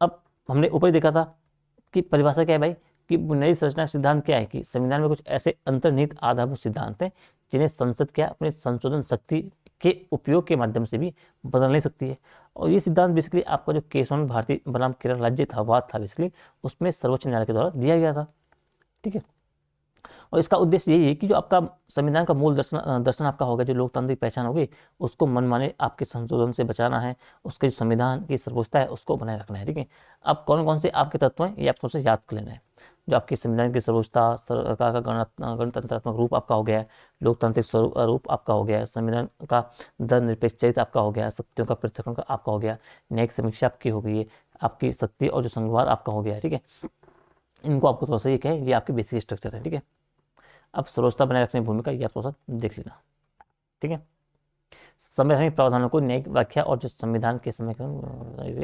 अब हमने ऊपर ही देखा था कि परिभाषा क्या है भाई कि बुनियादी संरचना सिद्धांत क्या है कि संविधान में कुछ ऐसे अंतर्निहित आधारभूत सिद्धांत हैं जिन्हें संसद क्या अपने संशोधन शक्ति के उपयोग के माध्यम से भी बदल नहीं सकती है। और ये सिद्धांत बेसिकली आपका जो केसवन भारतीय बनाम केरल राज्य था वाद था बेसिकली, उसमें सर्वोच्च न्यायालय के द्वारा दिया गया था, ठीक है। और इसका उद्देश्य यही है कि जो आपका संविधान का मूल दर्शन आपका होगा, जो लोकतांत्रिक पहचान होगी, उसको मनमाने आपके संशोधन से बचाना है, उसके जो संविधान की सर्वोच्चता है उसको बनाए रखना है, ठीक है। अब कौन कौन से आपके तत्व हैं ये आपको से याद कर लेना है। जो आपकी संविधान की सर्वोच्चता, सरकार का गणतंत्रात्मक रूप आपका हो गया है, लोकतांत्रिक रूप आपका हो गया है, संविधान का धर्मनिरपेक्ष चरित्र आपका हो गया है, सत्यों का पृथक्करण का आपका हो गया, न्यायिक समीक्षा आपकी हो गई है, आपकी शक्ति और जो संघवाद आपका हो गया है, ठीक है। इनको आपको थोड़ा सा ये कहें, ये आपकी बेसिक स्ट्रक्चर है, ठीक है। अब सर्वोच्चता बनाए रखने की भूमिका ये आप थोड़ा सा देख लेना, ठीक है। संवैधानिक प्रावधानों को न्यायिक व्याख्या और जो संविधान के समय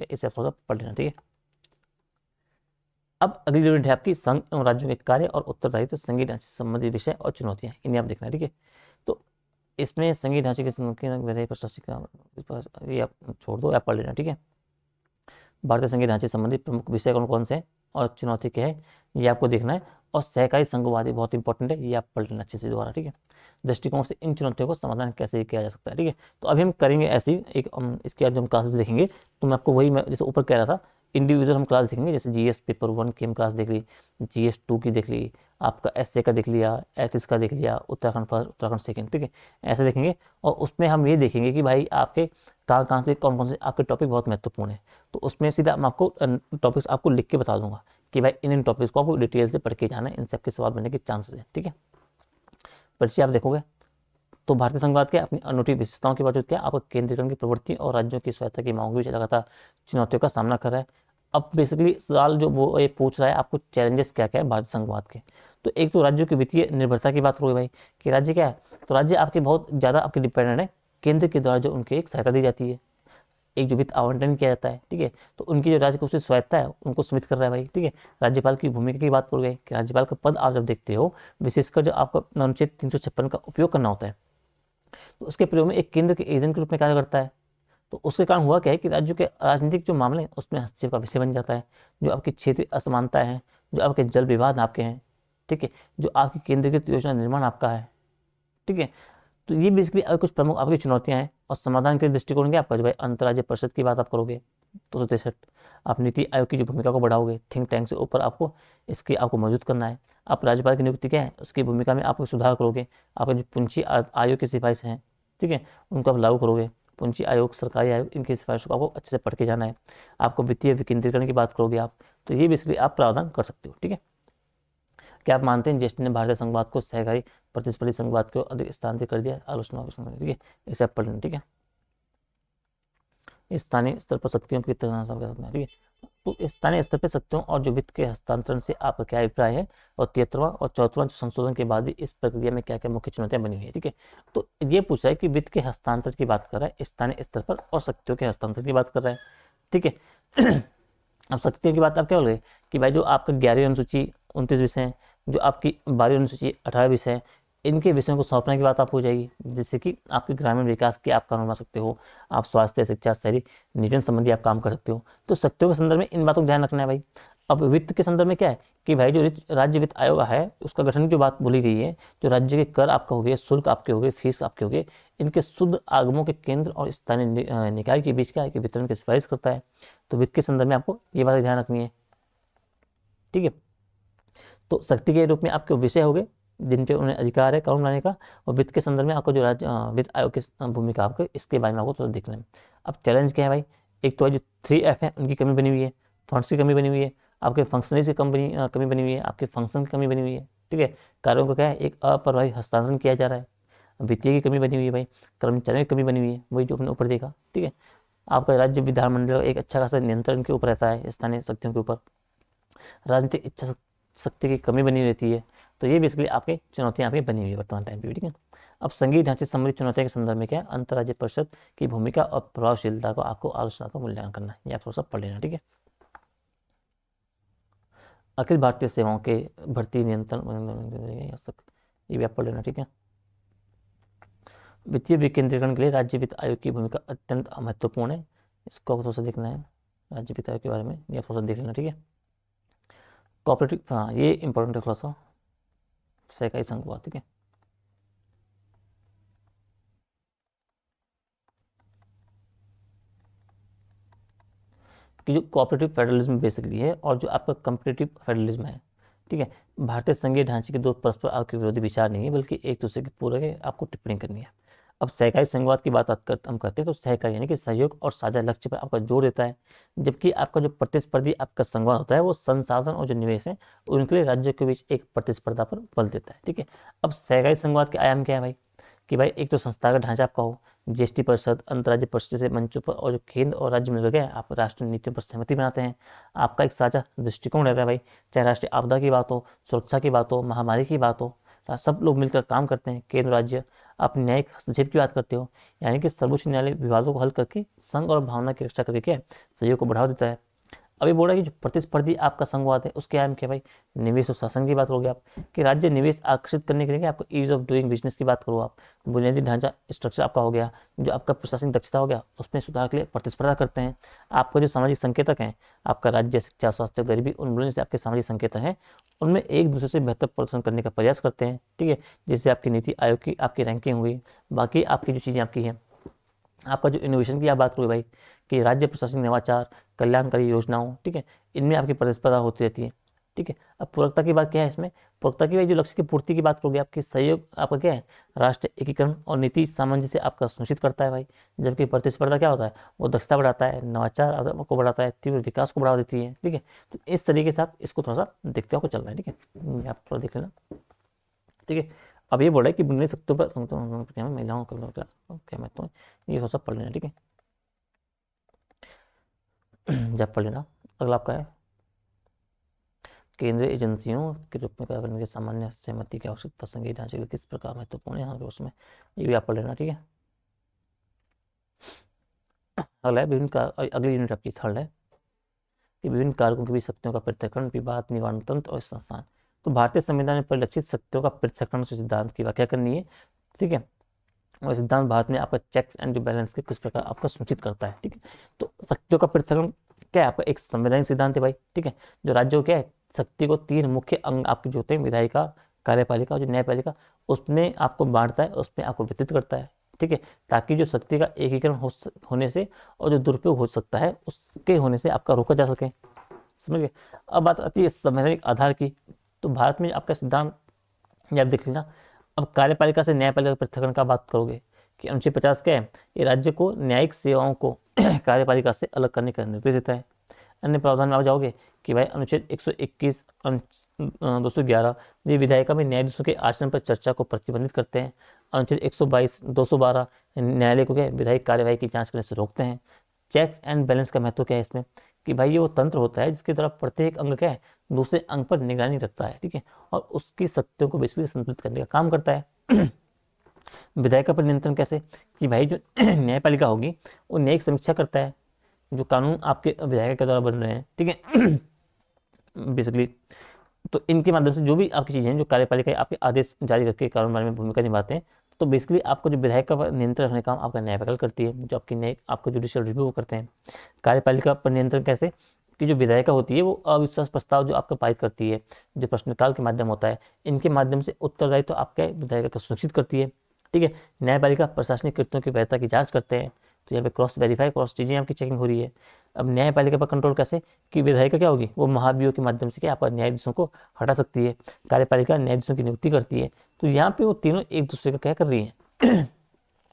इसे आप थोड़ा सा पढ़ लेना, ठीक है। अब अगली यूनिट है आपकी संघ एवं राज्यों के कार्य और उत्तरदायित्व, तो संघीय ढांचे से संबंधित विषय और चुनौतियां, इन्हें आप देखना, ठीक है। तो इसमें संघीय ढांचे के प्रशासनिक ये आप छोड़ दो, आप पढ़ लेना, ठीक है। भारतीय संघीय ढांचे संबंधित प्रमुख विषय कौन कौन से हैं और चुनौती क्या है ये आपको देखना है। और सहकारी संघवादी बहुत इंपॉर्टेंट है, ये आप पढ़ लेना अच्छे से दोबारा, ठीक है। दृष्टिकोण से इन चुनौतियों को समाधान कैसे किया जा सकता है, ठीक है। तो अभी हम करेंगे ऐसी एक इसके बाद जो हम क्लासेस देखेंगे तो मैं आपको वही मैं जैसे ऊपर कह रहा था इंडिविजुअल हम क्लास देखेंगे, जैसे जीएस पेपर 1 की हम क्लास देख ली, जीएस 2 की देख ली, आपका एसए का देख लिया, एथिक्स का देख लिया, उत्तराखंड फर्स्ट उत्तराखंड सेकंड, ठीक है, ऐसे देखेंगे। और उसमें हम ये देखेंगे कि भाई आपके कहाँ कहाँ से कौन कौन से आपके टॉपिक बहुत महत्वपूर्ण है। तो उसमें सीधा मैं आपको टॉपिक्स आपको लिख के बता दूंगा कि भाई इन टॉपिक्स को आपको डिटेल से पढ़ के जाना है, इनसे आपके सवाल बनने के चांसेस हैं, ठीक है। परिचय आप देखोगे तो भारतीय संघवाद के अपनी अनूठी विशेषताओं के बावजूद क्या आपको केंद्रीकरण की प्रवृत्ति और राज्यों की स्वायत्ता की मांग भी लगातार चुनौतियों का सामना कर रहा है। अब बेसिकली सवाल जो वो ये पूछ रहा है आपको चैलेंजेस क्या क्या है भारतीय संघवाद के, तो एक तो राज्यों की वित्तीय निर्भरता की बात करोगे भाई कि राज्य क्या है, तो राज्य आपके बहुत ज़्यादा आपके डिपेंडेंट है केंद्र के द्वारा जो उनकी एक सहायता दी जाती है, एक जो वित्त आवंटन किया जाता है, ठीक है। तो उनकी जो राज्य को उससे स्वायत्ता है उनको सीमित कर रहा है भाई, ठीक है। राज्यपाल की भूमिका की बात करोगे कि राज्यपाल का पद आप जब देखते हो, विशेषकर जब आपको अनुच्छेद 356 का उपयोग करना होता है, तो उसके प्रयोग में एक केंद्र के एजेंट के रूप में कार्य करता है। तो उसके कारण हुआ क्या है कि राज्यों के राजनीतिक जो मामले हैं उसमें हस्तक्षेप का विषय बन जाता है। जो आपकी क्षेत्रीय असमानताएं हैं, जो आपके जल विवाद आपके हैं, ठीक है, जो आपकी केंद्रीकृत योजना निर्माण आपका है, ठीक है। तो ये बेसिकली कुछ प्रमुख आपकी चुनौतियां हैं और समाधान के दृष्टिकोण क्या आपका, जो भाई अंतर्राज्यीय परिषद की बात आप करोगे 263, आप नीति आयोग की जो भूमिका को बढ़ाओगे, थिंक टैंक से ऊपर आपको इसकी आपको मौजूद करना है। आप राज्यपाल की नियुक्ति क्या है उसकी भूमिका में आप सुधार करोगे। आपके जो पूंजी आयोग की सिफारिश हैं, ठीक है, उनको आप लागू करोगे। पूंजी आयोग, सरकारी आयोग, इनकी सिफारिशों को आपको अच्छे से पढ़ के जाना है। आपको वित्तीय विकेंद्रीकरण की बात करोगे आप, तो ये बेसिकली आप प्रावधान कर सकते हो, ठीक है। क्या आप मानते हैं ज्येष्ठ ने भारतीय संघवाद को सहकारी प्रतिस्पर्धी संघवाद को अधिक स्थानांतरित कर दिया, आलोचना, ठीक है, इसे आप पढ़ लेना, ठीक है। स्थानीय स्तर पर शक्तियों की ठीक है। तो स्थानीय स्तर पर शक्तियों और जो वित्त के हस्तांतरण से आपका क्या अभिप्राय है, और 73वां और 74वां संशोधन के बाद भी इस प्रक्रिया में क्या क्या मुख्य चुनौतियां बनी हुई है, ठीक है। तो ये पूछ रहा है कि वित्त के हस्तांतरण की बात कर रहा है स्थानीय स्तर पर, और शक्तियों के हस्तांतरण की बात कर रहा है, ठीक है। अब शक्तियों की बात आप क्या बोल रहे कि भाई जो आपका 11वीं अनुसूची 29 विषय हैं, जो आपकी 12वीं अनुसूची 18 विषय हैं, इनके विषयों को सौंपने की बात आप हो जाएगी, जिससे कि आपके ग्रामीण विकास के आप काम बना सकते हो, आप स्वास्थ्य, शिक्षा, शहरी नियोजन संबंधी आप काम कर सकते हो। तो शक्तियों के संदर्भ में इन बातों को ध्यान रखना है भाई। अब वित्त के संदर्भ में क्या है कि भाई जो राज्य वित्त आयोग है उसका गठन की जो बात बोली गई है, जो राज्य के कर आपका हो गए, शुल्क आपके हो गए, फीस आपके हो गए, इनके शुद्ध आगमों के केंद्र और स्थानीय निकाय के बीच क्या है कि वितरण की सिफारिश करता है। तो वित्त के संदर्भ में आपको ये बात ध्यान रखनी है, ठीक है। तो शक्ति के रूप में आपके विषय हो गए जिन पे उन्हें अधिकार है कानून बनाने का, और वित्त के संदर्भ में आपको जो राज्य वित्त आयोग की भूमिका आपको इसके बारे में आपको थोड़ा देखना है। अब चैलेंज क्या है भाई, एक तो जो 3F है उनकी कमी बनी हुई है, फंड्स की कमी बनी हुई है, आपके फंक्शनरीज की कमी बनी हुई है, आपके फंक्शन की कमी बनी हुई है, ठीक है। कार्यों का क्या है, एक अप्रभावी हस्तांतरण किया जा रहा है। वित्तीय की कमी बनी हुई है भाई, कर्मचारियों की कमी बनी हुई है, वही जो अपने ऊपर देखा, ठीक है। आपका राज्य विधानमंडल एक अच्छा खासा नियंत्रण के ऊपर रहता है स्थानीय शक्तियों के ऊपर, राजनीतिक इच्छा शक्ति की कमी बनी रहती है। तो ये बेसिकली आपकी चुनौतियां आपकी बनी हुई है वर्तमान टाइम पे, ठीक है। अब संघीय ढांचे संबंधी चुनौतियों के संदर्भ में क्या है, अंतर्राज्यीय परिषद की भूमिका और प्रभावशीलता को आपको आलोचना का मूल्यांकन करना है, ये आप थोड़ा सा पढ़ लेना, ठीक है। अखिल भारतीय सेवाओं के भर्ती नियंत्रण तक ये भी आप पढ़ लेना, ठीक है। वित्तीय विकेंद्रीकरण के लिए राज्य वित्त आयोग की भूमिका अत्यंत महत्वपूर्ण है, इसको थोड़ा सा देखना है, राज्य वित्त आयोग के बारे में ये आप थोड़ा सा देख लेना, ठीक है। कोऑपरेटिव, हाँ ये इंपॉर्टेंट है थोड़ा सा, सहकारी संघवाद, ठीक है। कि जो कोऑपरेटिव फेडरलिज्म बेसिकली है और जो आपका कम्पिटिटिव फेडरलिज्म है, ठीक है। भारतीय संघीय ढांचे के दो परस्पर आपके विरोधी विचार नहीं है, बल्कि एक दूसरे के पूरे आपको टिप्पणी करनी है। अब सहकारी संघवाद की बात हम करते हैं तो सहकारी यानी कि सहयोग और साझा लक्ष्य पर आपका जोर देता है, जबकि आपका जो प्रतिस्पर्धी आपका संघवाद होता है वो संसाधन और जो निवेश है उनके लिए राज्यों के बीच एक प्रतिस्पर्धा पर बल देता है, ठीक है। अब सहकारी संघवाद के आयाम क्या है भाई, कि भाई एक तो संस्थागत ढांचा आपका हो, जीएसटी परिषद, अंतर्राज्यीय परिषद जैसे मंचों पर, और जो केंद्र और राज्य मिलकर गए आप राष्ट्रीय नीतियों पर सहमति बनाते हैं। आपका एक साझा दृष्टिकोण रहता है भाई, चाहे राष्ट्रीय आपदा की बात हो, सुरक्षा की बात हो, महामारी की बात हो, सब लोग मिलकर काम करते हैं, केंद्र राज्य। आप न्यायिक हस्तक्षेप की बात करते हो, यानी कि सर्वोच्च न्यायालय विवादों को हल करके संघ और भावना की रक्षा करके क्या सहयोग को बढ़ावा देता है। अभी बोल रहा है कि जो प्रतिस्पर्धी आपका संघवाद है उसके आयाम क्या भाई, निवेश और शासन की बात करोगे आप, कि राज्य निवेश आकर्षित करने के लिए आपको ईज ऑफ डूइंग बिजनेस की बात करो आप, बुनियादी ढांचा स्ट्रक्चर आपका हो गया, जो आपका प्रशासनिक दक्षता हो गया उसमें सुधार के लिए प्रतिस्पर्धा करते हैं। आपका जो सामाजिक संकेतक हैं, आपका राज्य, शिक्षा, स्वास्थ्य, गरीबी उन्मूलन से आपके सामाजिक संकेतक हैं, उनमें एक दूसरे से बेहतर प्रदर्शन करने का प्रयास करते हैं, ठीक है। जैसे आपकी नीति आयोग की आपकी रैंकिंग हुई, बाकी आपकी जो चीज़ें आपकी हैं, आपका जो इनोवेशन की आप बात करोगे भाई, कि राज्य प्रशासनिक नवाचार, कल्याणकारी योजनाओं, ठीक है, इनमें आपकी प्रतिस्पर्धा होती रहती है, ठीक है। अब पूरकता की बात क्या है इसमें, पूरकता की भाई जो लक्ष्य की पूर्ति की बात करोगे आपकी सहयोग आपका क्या है, राष्ट्रीय एकीकरण और नीति सामंजस्य आपका सुनिश्चित करता है भाई, जबकि प्रतिस्पर्धा क्या होता है, वो दक्षता बढ़ाता है, नवाचार को बढ़ाता है, तीव्र विकास को बढ़ावा देती है, ठीक है। तो इस तरीके से आप इसको थोड़ा सा देखते हो चल रहा है, ठीक है, आप थोड़ा देख लेना, ठीक है। अब ये बोल रहा है कि बुनियादी शक्तियों पर महिलाओं का क्या महत्व है, ये थोड़ा सा पढ़ लेना, ठीक है। जब पढ़ लेना। अगला आपका है केंद्रीय एजेंसियों के रूप में कार्य करने की सामान्य सहमति की आवश्यकता संघीय ढांचे का किस प्रकार महत्वपूर्ण है, यहाँ उसमें ये भी आप पढ़ लेना, ठीक है। अगला है विभिन्न अगली यूनिट आपकी थर्ड है कि विभिन्न कारकों के बीच शक्तियों का पृथक्करण, विवाद निवारण तंत्र और संस्थान। तो भारतीय संविधान में परिलक्षित शक्तियों का पृथक्करण से सिद्धांत की व्याख्या करनी है, ठीक है। और सिद्धांत भारत में आपका चेक्स एंड जो बैलेंस के किस प्रकार आपका सुनिश्चित करता है। ठीक है, तो शक्तियों का पृथक्करण क्या है आपका एक संवैधानिक सिद्धांत है भाई। ठीक है, जो राज्यों क्या है शक्ति को 3 मुख्य अंग आपके जो होते हैं विधायिका, कार्यपालिका और जो न्यायपालिका, उसमें आपको बांटता है, उसमें आपको वितरित करता है। ठीक है, ताकि जो शक्ति का एकीकरण होने से और जो दुरुपयोग हो सकता है उसके होने से आपका रोका जा सके। समझ गए। अब बात आती है संवैधानिक आधार की। तो भारत में आपका सिद्धांत ये आप देख लेना। अब कार्यपालिका से न्यायपालिका के पृथक्करण का बात करोगे कि अनुच्छेद 50 क्या है, ये राज्य को न्यायिक सेवाओं को कार्यपालिका से अलग करने का निर्देश देता है। अन्य प्रावधान में आप जाओगे कि भाई अनुच्छेद 121 211 ये विधायिका में न्यायाधीशों के आचरण पर चर्चा को प्रतिबंधित करते हैं। अनुच्छेद 122 212 न्यायालय को क्या विधायिक कार्यवाही की जांच करने से रोकते हैं। चेक्स एंड बैलेंस का महत्व क्या है इसमें कि भाई ये वो तंत्र होता है जिसके द्वारा प्रत्येक अंग क्या है दूसरे अंग पर निगरानी रखता है। ठीक है, और उसकी शक्तियों को बेसिकली संतुलित करने का काम करता है। विधायिका पर नियंत्रण कैसे कि भाई जो न्यायपालिका होगी वो न्यायिक समीक्षा करता है जो कानून आपके विधायिका के द्वारा बन रहे हैं। ठीक है, बेसिकली तो इनके माध्यम से जो भी आपकी चीज़ें हैं जो कार्यपालिका आपके आदेश जारी करके कानून में भूमिका निभाते हैं, तो बेसिकली आपको जो विधायिका पर नियंत्रण रखने का काम आपका न्यायपालिका करती है, जो आपकी न्याय आपका जुडिशियल रिव्यू वो करते हैं। कार्यपालिका पर नियंत्रण कैसे कि जो विधायिका होती है वो अविश्वास प्रस्ताव जो आपका पारित करती है, जो प्रश्नकाल के माध्यम होता है, इनके माध्यम से उत्तरदायित्व तो आपके विधायिका का सुनिश्चित करती है। ठीक है, न्यायपालिका प्रशासनिक कृत्यों की वैधता की जांच करते हैं, तो यहाँ पे क्रॉस वेरीफाई क्रॉस चीज़ें आपकी चेकिंग हो रही है। अब न्यायपालिका पर कंट्रोल कैसे कि विधायिका क्या होगी वो महाभियोग के माध्यम से क्या आपका न्यायाधीशों को हटा सकती है, कार्यपालिका न्यायाधीशों की नियुक्ति करती है। तो यहाँ पे वो तीनों एक दूसरे का क्या कर रही है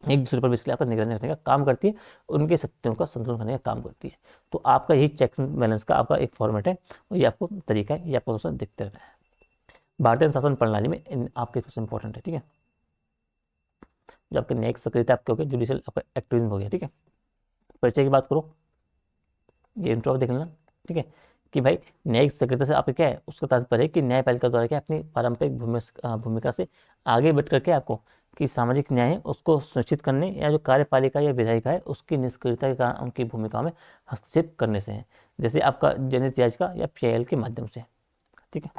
एक दूसरे पर बेसिकली आपका निगरानी रखने का काम करती है, उनकी शक्तियों का संतुलन करने का काम करती है। तो आपका यही चेक्स एंड बैलेंस का आपका एक फॉर्मेट है और ये आपको तरीका है, ये आपको दोस्तों दिखते रहना है। भारतीय शासन प्रणाली में आपके सबसे इंपॉर्टेंट है। ठीक है, जो आपके न्यायिक सक्रियता आपके हो गया, जुडिशियल आपका एक्टिविज्म हो गया। ठीक है, परिचय की बात करो, ये इंट्रो देख लेना। ठीक है, कि भाई न्यायिक सक्रियता से आपका क्या है उसका तात्पर्य है कि न्यायपालिका द्वारा क्या अपनी पारंपरिक भूमिका से आगे बढ़ करके आपको कि सामाजिक न्याय है उसको सुनिश्चित करने या जो कार्यपालिका या विधायिका है उसकी निष्क्रियता के कारण उनकी भूमिका में हस्तक्षेप करने से है, जैसे आपका जनहित याचिका या PIL के माध्यम से। ठीक है,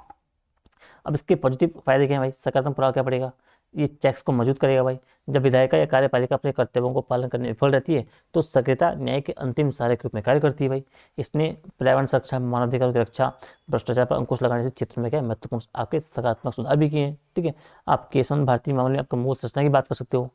अब इसके पॉजिटिव फायदे क्या हैं भाई, सकारात्मक प्रभाव क्या पड़ेगा, ये चेक्स को मजबूत करेगा भाई। जब विधायिका या कार्यपालिका अपने कर्तव्यों को पालन करने में विफल रहती है तो सक्रियता न्याय के अंतिम सहारे के रूप में कार्य करती है भाई। इसने पर्यावरण सुरक्षा, मानवाधिकारों की रक्षा, भ्रष्टाचार पर अंकुश लगाने से क्षेत्र में क्या महत्वपूर्ण आपके सकारात्मक सुधार भी किए हैं। ठीक है, आप केशवन भारतीय मामले में आपका मूल संरचना की बात कर सकते हो।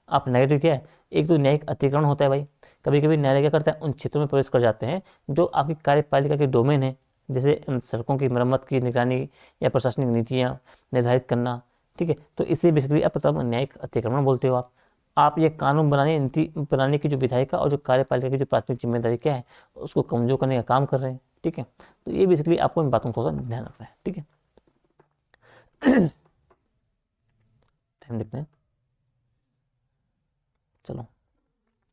आप नेगेटिव क्या है, एक तो न्यायिक अतिक्रमण होता है भाई, कभी कभी न्यायालय क्या करता है उन क्षेत्रों में प्रवेश कर जाते हैं जो आपकी कार्यपालिका के डोमेन है, जैसे सड़कों की मरम्मत की निगरानी या प्रशासनिक नीतियाँ निर्धारित करना। ठीक है, तो इसे बेसिकली आप मतलब न्यायिक अतिक्रमण बोलते हो आप ये कानून बनाने नीति बनाने की जो विधायिका और जो कार्यपालिका की जो प्राथमिक जिम्मेदारी क्या है उसको कमजोर करने का काम कर रहे हैं। ठीक है, तो ये बेसिकली आपको इन बातों को थोड़ा सा ध्यान रखना है। ठीक है, टाइम देखते हैं, चलो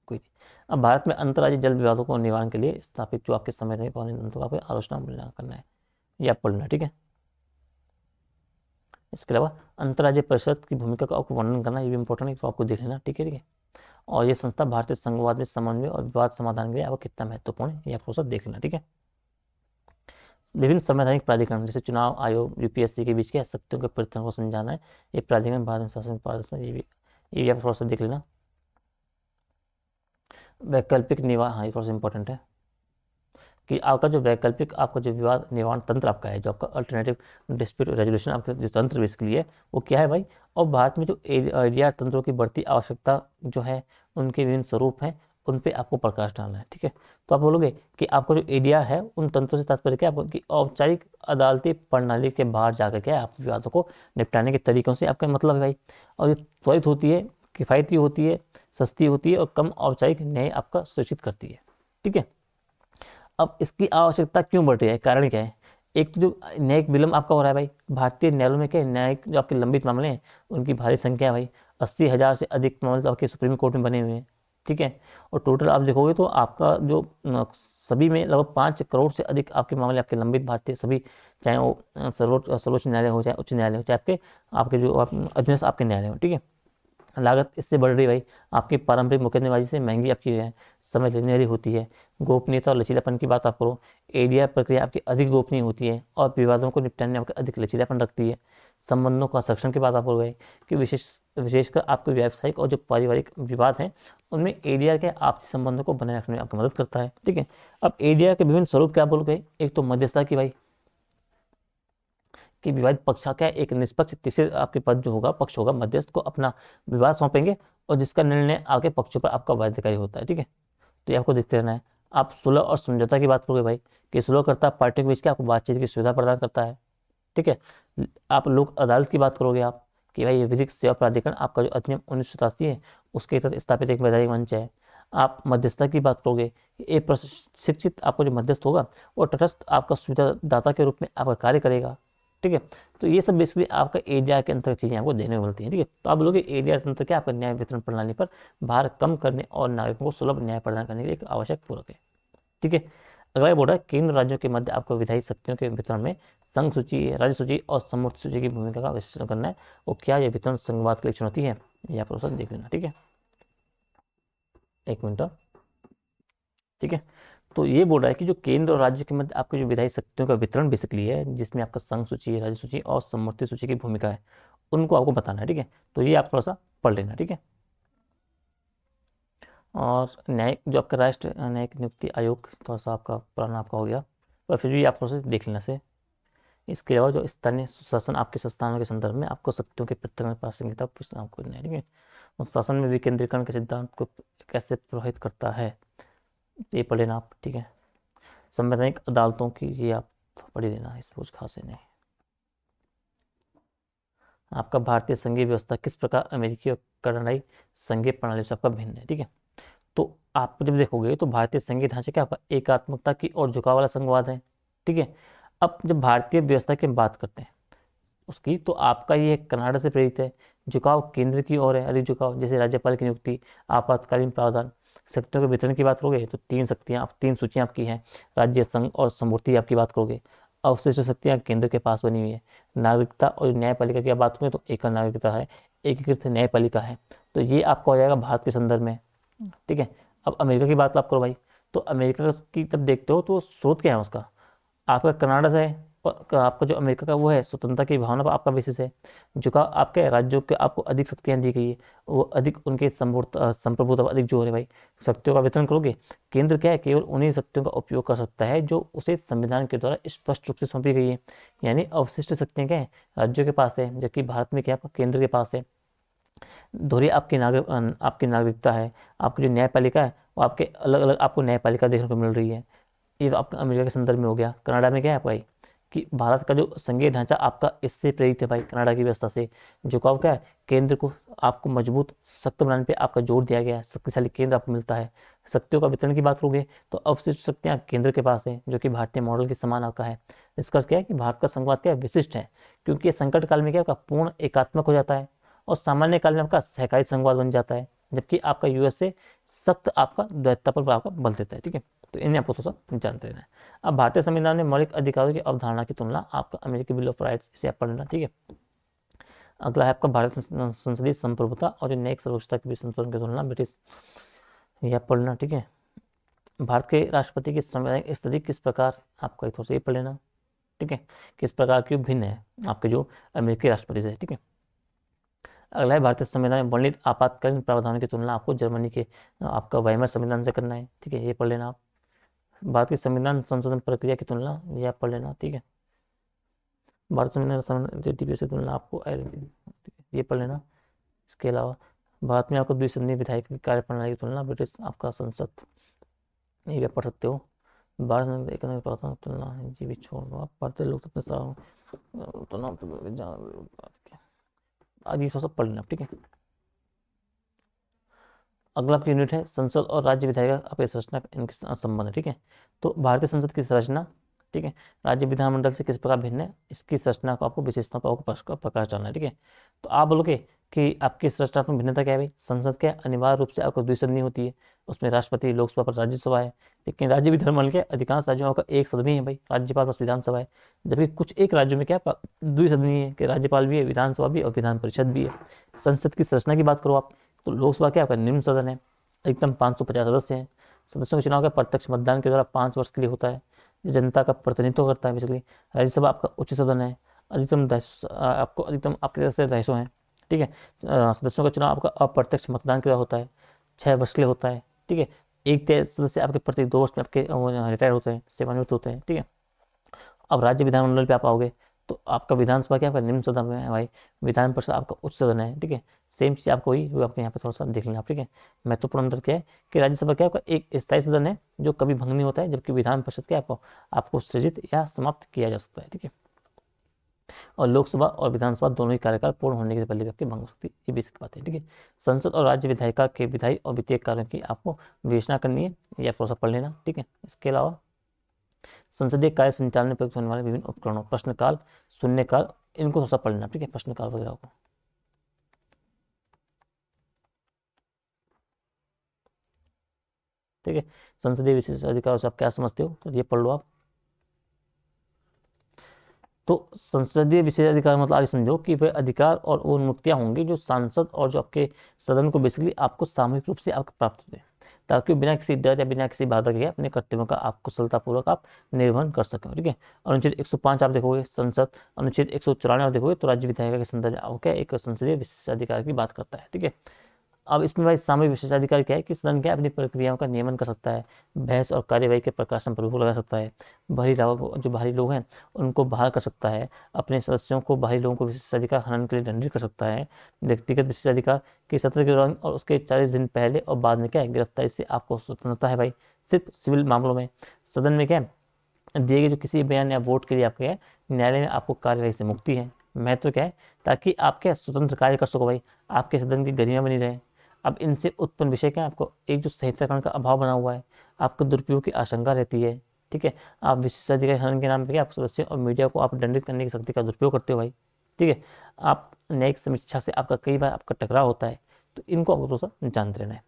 कोई नहीं। अब भारत में अंतर्राज्यीय जल विवादों को निवारण के लिए स्थापित जो आपके संवैधानिक कानूनी तंत्रों का आपको आलोचना मूल्यांकन करना है, ये आप पढ़ना। ठीक है, इसके अलावा अंतर्राज्यीय परिषद की भूमिका का आपको वर्णन करना ये भी इंपॉर्टेंट है, तो आपको देख लेना। ठीक है, ठीक है, और ये संस्था भारतीय संघवाद में समन्वय और विवाद समाधान के लिए आपको कितना महत्वपूर्ण है ये आपको सब देख लेना। ठीक है, विभिन्न संवैधानिक प्राधिकरण जैसे चुनाव आयोग UPSC के बीच के शक्तियों के परिवर्तन को समझाना है, ये प्राधिकरण भारत में शासन पारदर्शिता ये भी आप थोड़ा सा देख लेना। वैकल्पिक निवारण, हाँ ये थोड़ा सा इंपॉर्टेंट है कि आपका जो वैकल्पिक आपका जो विवाद निवारण तंत्र आपका है, जो आपका अल्टरनेटिव डिस्प्यूट रेजोल्यूशन आपका जो तंत्र बेसिकली है वो क्या है भाई। और भारत में जो ADR तंत्रों की बढ़ती आवश्यकता जो है उनके विभिन्न स्वरूप हैं, उन पे आपको प्रकाश डालना है। ठीक है, तो आप बोलोगे कि आपका जो ADR है उन तंत्रों से तात्पर्य क्या है कि औपचारिक अदालती प्रणाली के बाहर जाकर के आप विवादों को निपटाने के तरीकों से आपका मतलब है भाई। और ये त्वरित होती है, किफ़ायती होती है, सस्ती होती है और कम औपचारिक न्याय आपका सूचित करती है। ठीक है, अब इसकी आवश्यकता क्यों बढ़ रही है, कारण क्या है। एक तो जो न्यायिक विलंब आपका हो रहा है भाई, भारतीय न्यायालयों में क्या न्यायिक जो आपके लंबित मामले हैं उनकी भारी संख्या है भाई, 80,000 से अधिक मामले तो आपके सुप्रीम कोर्ट में बने हुए हैं। ठीक है, और टोटल आप देखोगे तो आपका जो सभी में लगभग 5 करोड़ से अधिक आपके मामले आपके लंबित भारतीय सभी, चाहे वो सर्वोच्च न्यायालय हो चाहे उच्च न्यायालय हो चाहे आपके आपके जो अधीनस्थ आपके न्यायालय हो। ठीक है, लागत इससे बढ़ रही भाई, आपकी पारंपरिक मुक्केबाजी से महंगी आपकी है, समय लेने वाली होती है। गोपनीयता और लचीलापन की बात आप करो, एडीआर प्रक्रिया आपकी अधिक गोपनीय होती है और विवादों को निपटाने में आपका अधिक लचीलापन रखती है। संबंधों का संरक्षण की बात आप करो भाई, कि विशेषकर आपके व्यावसायिक और जो पारिवारिक विवाद हैं उनमें एडीआर के आपसी संबंधों को बनाए रखने में आपकी मदद करता है। ठीक है, अब एडीआर के विभिन्न स्वरूप क्या बोल गए, एक तो मध्यस्थता की भाई, कि विवादित पक्ष क्या है, एक निष्पक्ष तीसरे आपके पद जो होगा पक्ष होगा मध्यस्थ को अपना विवाद सौंपेंगे और जिसका निर्णय आगे पक्षों पर आपका बाध्यकारी होता है। ठीक है, तो ये आपको देखते रहना है। आप सुलह और समझौता की बात करोगे भाई, कि सुलहकर्ता पार्टियों के बीच क्या आपको बातचीत की सुविधा प्रदान करता है। ठीक है, आप लोक अदालत की बात करोगे आप, कि भाई ये विधिक सेवा प्राधिकरण आपका जो अधिनियम 1987 है उसके तहत स्थापित एक वैधानिक मंच है। आप मध्यस्थता की बात करोगे, एक प्रशिक्षित आपको जो मध्यस्थ होगा वो तटस्थ आपका सुविधादाता के रूप में आपका कार्य करेगा। ठीक है, तो ये सब बेसिकली आपका एडीआर के अंतर्गत चीज़ें आपको देने में मिलती हैं। ठीक है, तो आप बोलोगे एडीआर तंत्र क्या आपका न्याय वितरण प्रणाली पर भार कम करने और नागरिकों को सुलभ न्याय प्रदान करने के लिए एक आवश्यक पूरक है। ठीक है, अगला बोल रहा है केंद्र राज्यों के मध्य आपको विधायी शक्तियों के वितरण में संघ सूची, राज्य सूची और समूर्त सूची की भूमिका का विश्लेषण करना है, और क्या यह वितरण संघवाद के लिए चुनौती है, यह प्रोसेस देख लेना। ठीक है, एक मिनट। ठीक है, तो ये बोल रहा है कि जो केंद्र और राज्य के मध्य आपके जो विधायी शक्तियों का वितरण बेसिकली है, जिसमें आपका संघ सूची, राज्य सूची और समवर्ती सूची की भूमिका है, उनको आपको बताना है। ठीक है, तो ये आप थोड़ा सा पढ़ लेना। ठीक है, और न्यायिक जो आपका राष्ट्र न्यायिक नियुक्ति आयोग थोड़ा सा आपका पुराना आपका हो गया, पर फिर भी आप थोड़ा सा देख लेना से। इसके अलावा जो स्थानीय सुशासन आपके संस्थानों के संदर्भ में आपको शक्तियों के पृथक प्रासंगिकता आपको नहीं। ठीक है, उस शासन में विकेंद्रीकरण के सिद्धांत को कैसे प्रभावित करता है, ये पढ़ लेना आप। ठीक है, संवैधानिक अदालतों की ये आप पढ़ ही लेना, इस कुछ खास नहीं। आपका भारतीय संघीय व्यवस्था किस प्रकार अमेरिकी और कनाडाई संघीय प्रणाली से आपका भिन्न है। ठीक है, तो आप जब देखोगे तो भारतीय संघीय ढांचे क्या आपका एकात्मकता की और झुकाव वाला संघवाद है। ठीक है, अब जब भारतीय व्यवस्था की बात करते हैं उसकी, तो आपका ये कनाडा से प्रेरित है, झुकाव केंद्र की ओर है, अधिक झुकाव, जैसे राज्यपाल की नियुक्ति, आपातकालीन प्रावधान। शक्तियों के वितरण की बात करोगे तो तीन शक्तियां, तीन सूचियां आपकी हैं, राज्य, संघ और समवर्ती आपकी बात करोगे। अवशिष्ट शक्तियां केंद्र के पास बनी हुई है। नागरिकता और न्यायपालिका की बात करें तो एकल नागरिकता है, एकीकृत न्यायपालिका है, तो ये आपका हो जाएगा भारत के संदर्भ में। ठीक है, अब अमेरिका की बात आप करो भाई, तो अमेरिका की जब देखते हो तो स्रोत क्या है उसका, आपका कनाडा से है, और आपका जो अमेरिका का वो है स्वतंत्रता की भावना पर आपका बेसिस है। झुकाव आपके राज्यों के आपको अधिक शक्तियां दी गई है, वो अधिक उनके संप्रभुता पर अधिक जोर है भाई। शक्तियों का वितरण करोगे, केंद्र क्या है, केवल उन्हीं शक्तियों का उपयोग कर सकता है जो उसे संविधान के द्वारा स्पष्ट रूप से सौंपी गई है। यानी अवशिष्ट शक्तियां क्या है, राज्यों के पास है, जबकि भारत में क्या है, केंद्र के पास है। दोहरी आपकी नागरिकता है। आपकी जो न्यायपालिका है वो आपके अलग अलग आपको न्यायपालिका देखने को मिल रही है। ये तो आपका अमेरिका के संदर्भ में हो गया। कनाडा में क्या है भाई, कि भारत का जो संघीय ढांचा आपका इससे प्रेरित है भाई, कनाडा की व्यवस्था से। झुकाव क्या है, केंद्र को आपको मजबूत सख्त बनाने पे आपका जोर दिया गया है, शक्तिशाली केंद्र आपको मिलता है। शक्तियों का वितरण की बात करोगे तो अवशिष्ट शक्तियाँ केंद्र के पास है, जो कि भारतीय मॉडल के समान आपका है। इसका अर्थ क्या है कि भारत का संघवाद क्या है, विशिष्ट है, क्योंकि ये संकट काल में क्या आपका पूर्ण एकात्मक हो जाता है और सामान्य काल में आपका सहकारी संघवाद बन जाता है, जबकि आपका यूएस से सख्त आपका द्वैतता पर आपका बल देता है। ठीक है, तो इन्हें आपको थोड़ा सा जानते रहना है। अब भारतीय संविधान में मौलिक अधिकारों की अवधारणा की तुलना आपका अमेरिकी बिल ऑफ राइट्स, इसे आप पढ़ लेना। ठीक है, अगला है आपका भारत संसदीय संप्रभुता और न्यायिक सर्वोच्चता के बीच संतुलन की तुलना, ब्रिटिश, यह आप पढ़ लेना। ठीक है, भारत के राष्ट्रपति की संवैधानिक स्थिति किस प्रकार, आपका थोड़ा सा ये पढ़ लेना। ठीक है, किस प्रकार की भिन्न है आपके जो अमेरिकी राष्ट्रपति से। ठीक है, अगला है भारतीय संविधान में वर्णित आपातकालीन प्रावधानों की तुलना आपको जर्मनी के आपका वाइमर संविधान से करना है। ठीक है, ये पढ़ लेना आप। भारत की संविधान संशोधन प्रक्रिया की तुलना, ये आप पढ़ लेना। ठीक है, भारत संविधान डीपीएस की तुलना आपको ये पढ़ लेना। इसके अलावा भारत में आपको द्विसंधीय विधायक की कार्य प्रणाली की तुलना, ब्रिटिश आपका संसद, ये भी आप पढ़ सकते हो। भारत में इकोनॉमिक प्रावधान की तुलना, जी भी छोड़ दो आप, भारतीय लोकतंत्र आज ये सब पढ़ लेना। ठीक है, अगला आपकी यूनिट है संसद और राज्य विधायिका आपकी संरचना, इनके संबंध है। ठीक है, तो भारतीय संसद की संरचना, ठीक है, राज्य विधानमंडल से किस प्रकार भिन्न है, इसकी संरचना को आपको विशेषताओं पर आपको प्रकाश डालना है। ठीक है, तो आप बोलोगे कि आपकी संरचनात्मक भिन्नता क्या है भाई, संसद क्या है, अनिवार्य रूप से आपको द्विसदनीय होती है, उसमें राष्ट्रपति, लोकसभा पर राज्यसभा है। लेकिन राज्य विधानमंडल के अधिकांश राज्यों में आपका एक सदनीय है भाई, राज्यपाल बस विधानसभा है। जबकि कुछ एक राज्यों में क्या आपका द्विसदनीय है कि राज्यपाल भी है, विधानसभा भी और विधान परिषद भी है। संसद की संरचना की बात करो आप, तो लोकसभा क्या आपका निम्न सदन है, अधिकतम 550 सदस्य हैं। सदस्यों के चुनाव का प्रत्यक्ष मतदान के द्वारा 5 वर्ष के लिए होता है, जो जनता का प्रतिनिधित्व करता है बेसिकली। राज्यसभा आपका उच्च सदन है, अधिकतम आपको अधिकतम आपकी तरफ से 250 है, ठीक है। सदस्यों का चुनाव आपका अप्रत्यक्ष मतदान के द्वारा होता है, 6 वर्ष के लिए होता है, ठीक है। एक तय सदस्य आपके प्रत्येक 2 वर्ष में आपके रिटायर होते हैं, सेवानिवृत्त होते हैं, ठीक है। अब राज्य विधानमंडल पे आप आओगे, तो आपका विधानसभा क्या आपका निम्न सदन में है भाई, विधान परिषद आपका उच्च सदन है, ठीक है। सेम चीज़ आपको वही वो आपके यहाँ पे थोड़ा सा देख लेंगे आप, ठीक है। महत्वपूर्ण अंतर क्या है कि राज्यसभा क्या आपका एक स्थायी सदन है जो कभी भंग नहीं होता है, जबकि विधान परिषद क्या आपको आपको सृजित या समाप्त किया जा सकता है, ठीक है। और लोकसभा और विधानसभा दोनों ही कार्यकाल पूर्ण होने के पहले भी आपकी भंग हो सकती है, ये बेसिक बात है, ठीक है। संसद और राज्य विधायिका के विधायी और वित्तीय कार्यों की आपको विवेचना करनी है, या थोड़ा सा पढ़ लेना, ठीक है। इसके अलावा संसदीय कार्य संचालन में प्रयुक्त होने वाले विभिन्न उपकरणों, प्रश्नकाल, शून्यकाल, इनको थोड़ा सा पढ़ लेना, ठीक है, प्रश्नकाल वगैरह को, ठीक है। संसदीय विशेष अधिकारों से आप क्या समझते हो, तो ये पढ़ लो आप। तो संसदीय विशेष अधिकार मतलब आप समझो कि वह अधिकार और वो नियुक्तियां होंगी जो सांसद और जो आपके सदन को बेसिकली आपको सामूहिक रूप से आपको प्राप्त होते हैं, ताकि बिना किसी डर या बिना किसी बाधा के अपने कर्तव्यों का आप कुशलतापूर्वक आप निर्वहन कर सकें, ठीक है। अनुच्छेद 105 आप देखोगे संसद, अनुच्छेद 194 आप देखोगे तो राज्य विधायिका के संदर्भ में क्या एक संसदीय विशेष अधिकार की बात करता है, ठीक है। अब इसमें भाई सामूहिक विशेषाधिकार क्या है कि सदन क्या अपनी प्रक्रियाओं का नियमन कर सकता है, बहस और कार्यवाही के प्रकाशन पर रोक लगा सकता है, बाहरी लोग हैं उनको बाहर कर सकता है, अपने सदस्यों को बाहरी लोगों को विशेषाधिकार हनन के लिए दंडित कर सकता है, व्यक्तिगत विशेषाधिकार कि सत्र के दौरान और उसके 40 दिन पहले और बाद में क्या है गिरफ्तारी से आपको स्वतंत्रता है भाई, सिर्फ सिविल मामलों में। सदन में क्या है दिए गए जो किसी बयान या वोट के लिए आपके है न्यायालय में आपको कार्यवाही से मुक्ति है। महत्व क्या है, ताकि आप क्या स्वतंत्र कार्य कर सको भाई, आपके सदन की गरिमा बनी रहे। अब इनसे उत्पन्न विषय क्या है, आपको एक जो संहिताकरण का अभाव बना हुआ है, आपको दुरुपयोग की आशंका रहती है, ठीक है। आप विशेषाधिकार हनन के नाम पे क्या आप सदस्यों और मीडिया को आप दंडित करने की शक्ति का दुरुपयोग करते हो भाई, ठीक है। आप न्यायिक समीक्षा से आपका कई बार आपका टकराव होता है, तो इनको आपको थोड़ा सा जानते रहना है।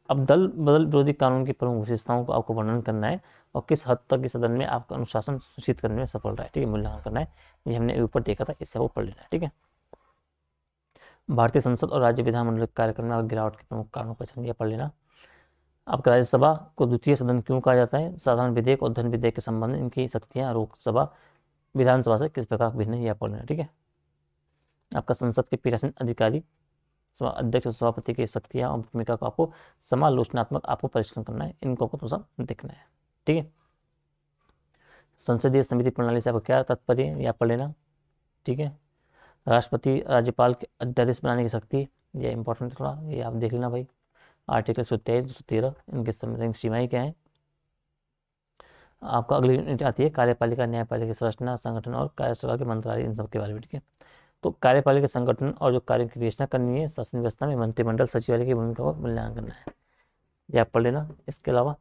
अब दल बदल विरोधी कानून की प्रमुख विशेषताओं को आपको वर्णन करना है और किस हद तक इस सदन में आपका अनुशासन सुनिश्चित करने में सफल रहा है, ठीक है, मूल्यांकन करना है। ये हमने ऊपर देखा था, इससे वो पढ़ लेना है, ठीक है। भारतीय संसद और राज्य विधानमंडल कार्यक्रम में गिरावट के प्रमुख कारणों का पहचान, पढ़ लेना। आपका राज्यसभा को द्वितीय सदन क्यों कहा जाता है, साधारण विधेयक और धन विधेयक के संबंध में इनकी शक्तियां लोकसभा विधानसभा से किस प्रकार भिन्न है, यह पढ़ लेना, ठीक है। आपका संसद के पीठासीन अधिकारी सभा अध्यक्ष और सभापति की शक्तियां और भूमिका को आपको समालोचनात्मक आपको परीक्षण करना है, इनको आपको थोड़ा सा देखना है, ठीक है। संसदीय समिति प्रणाली से आपको क्या तात्पर्य है, यह पढ़ लेना, ठीक है। राष्ट्रपति राज्यपाल के अध्यादेश बनाने की शक्ति, ये इंपॉर्टेंट थोड़ा, ये आप देख लेना भाई। आर्टिकल 123 213 इनके संवैधानिक सीमाएं क्या है। आपका अगली यूनिट आती है कार्यपालिका न्यायपालिका की संरचना, संगठन और कार्यशैली के मंत्रालय, इन सब के बारे में, ठीक है। तो कार्यपालिका संगठन और जो कार्यों की विवेचना करनी है, शासन व्यवस्था में मंत्रिमंडल सचिवालय की भूमिका को मूल्यांकन करना है, ये आप पढ़ लेना। इसके अलावा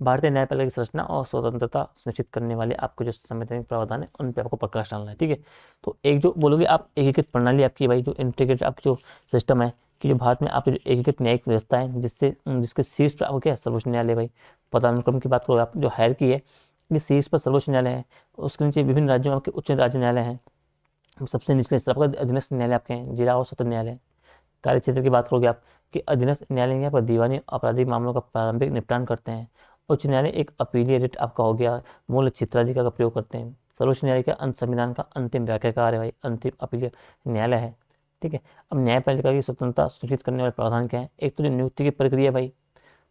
भारतीय न्यायपालिका की संरचना और स्वतंत्रता सुनिश्चित करने वाले आपको जो संवैधानिक प्रावधान है उन पर आपको प्रकाश डालना है, ठीक है। तो एक जो बोलोगे आप एकीकृत प्रणाली आपकी भाई, जो इंटीग्रेटेड आपकी जो सिस्टम है कि जो भारत में आपकी जो एकीकृत न्यायिक व्यवस्था है जिसके शीर्ष पर आपको क्या है सर्वोच्च न्यायालय भाई। पदानुक्रम की बात करो आप, जो हायरार्की है ये शीर्ष पर सर्वोच्च न्यायालय है, उसके नीचे विभिन्न राज्यों में आपके उच्च राज्य न्यायालय हैं, सबसे निचले स्तर पर अधीनस्थ न्यायालय आपके हैं, जिला और सत्र न्यायालय। कार्य क्षेत्र की बात करोगे आप कि अधीनस्थ न्यायालय यहाँ पर दीवानी आपराधिक मामलों का प्रारंभिक निपटान करते हैं। उच्च न्यायालय एक अपीलीय रिट आपका हो गया, मूल क्षेत्राधिकार का प्रयोग करते हैं। सर्वोच्च न्यायालय का संविधान का अंतिम व्याख्याकार है भाई, अंतिम अपीलीय न्यायालय है, ठीक है। अब न्यायपालिका की स्वतंत्रता सुनिश्चित करने वाले प्रावधान क्या है, एक तो जो नियुक्ति की प्रक्रिया भाई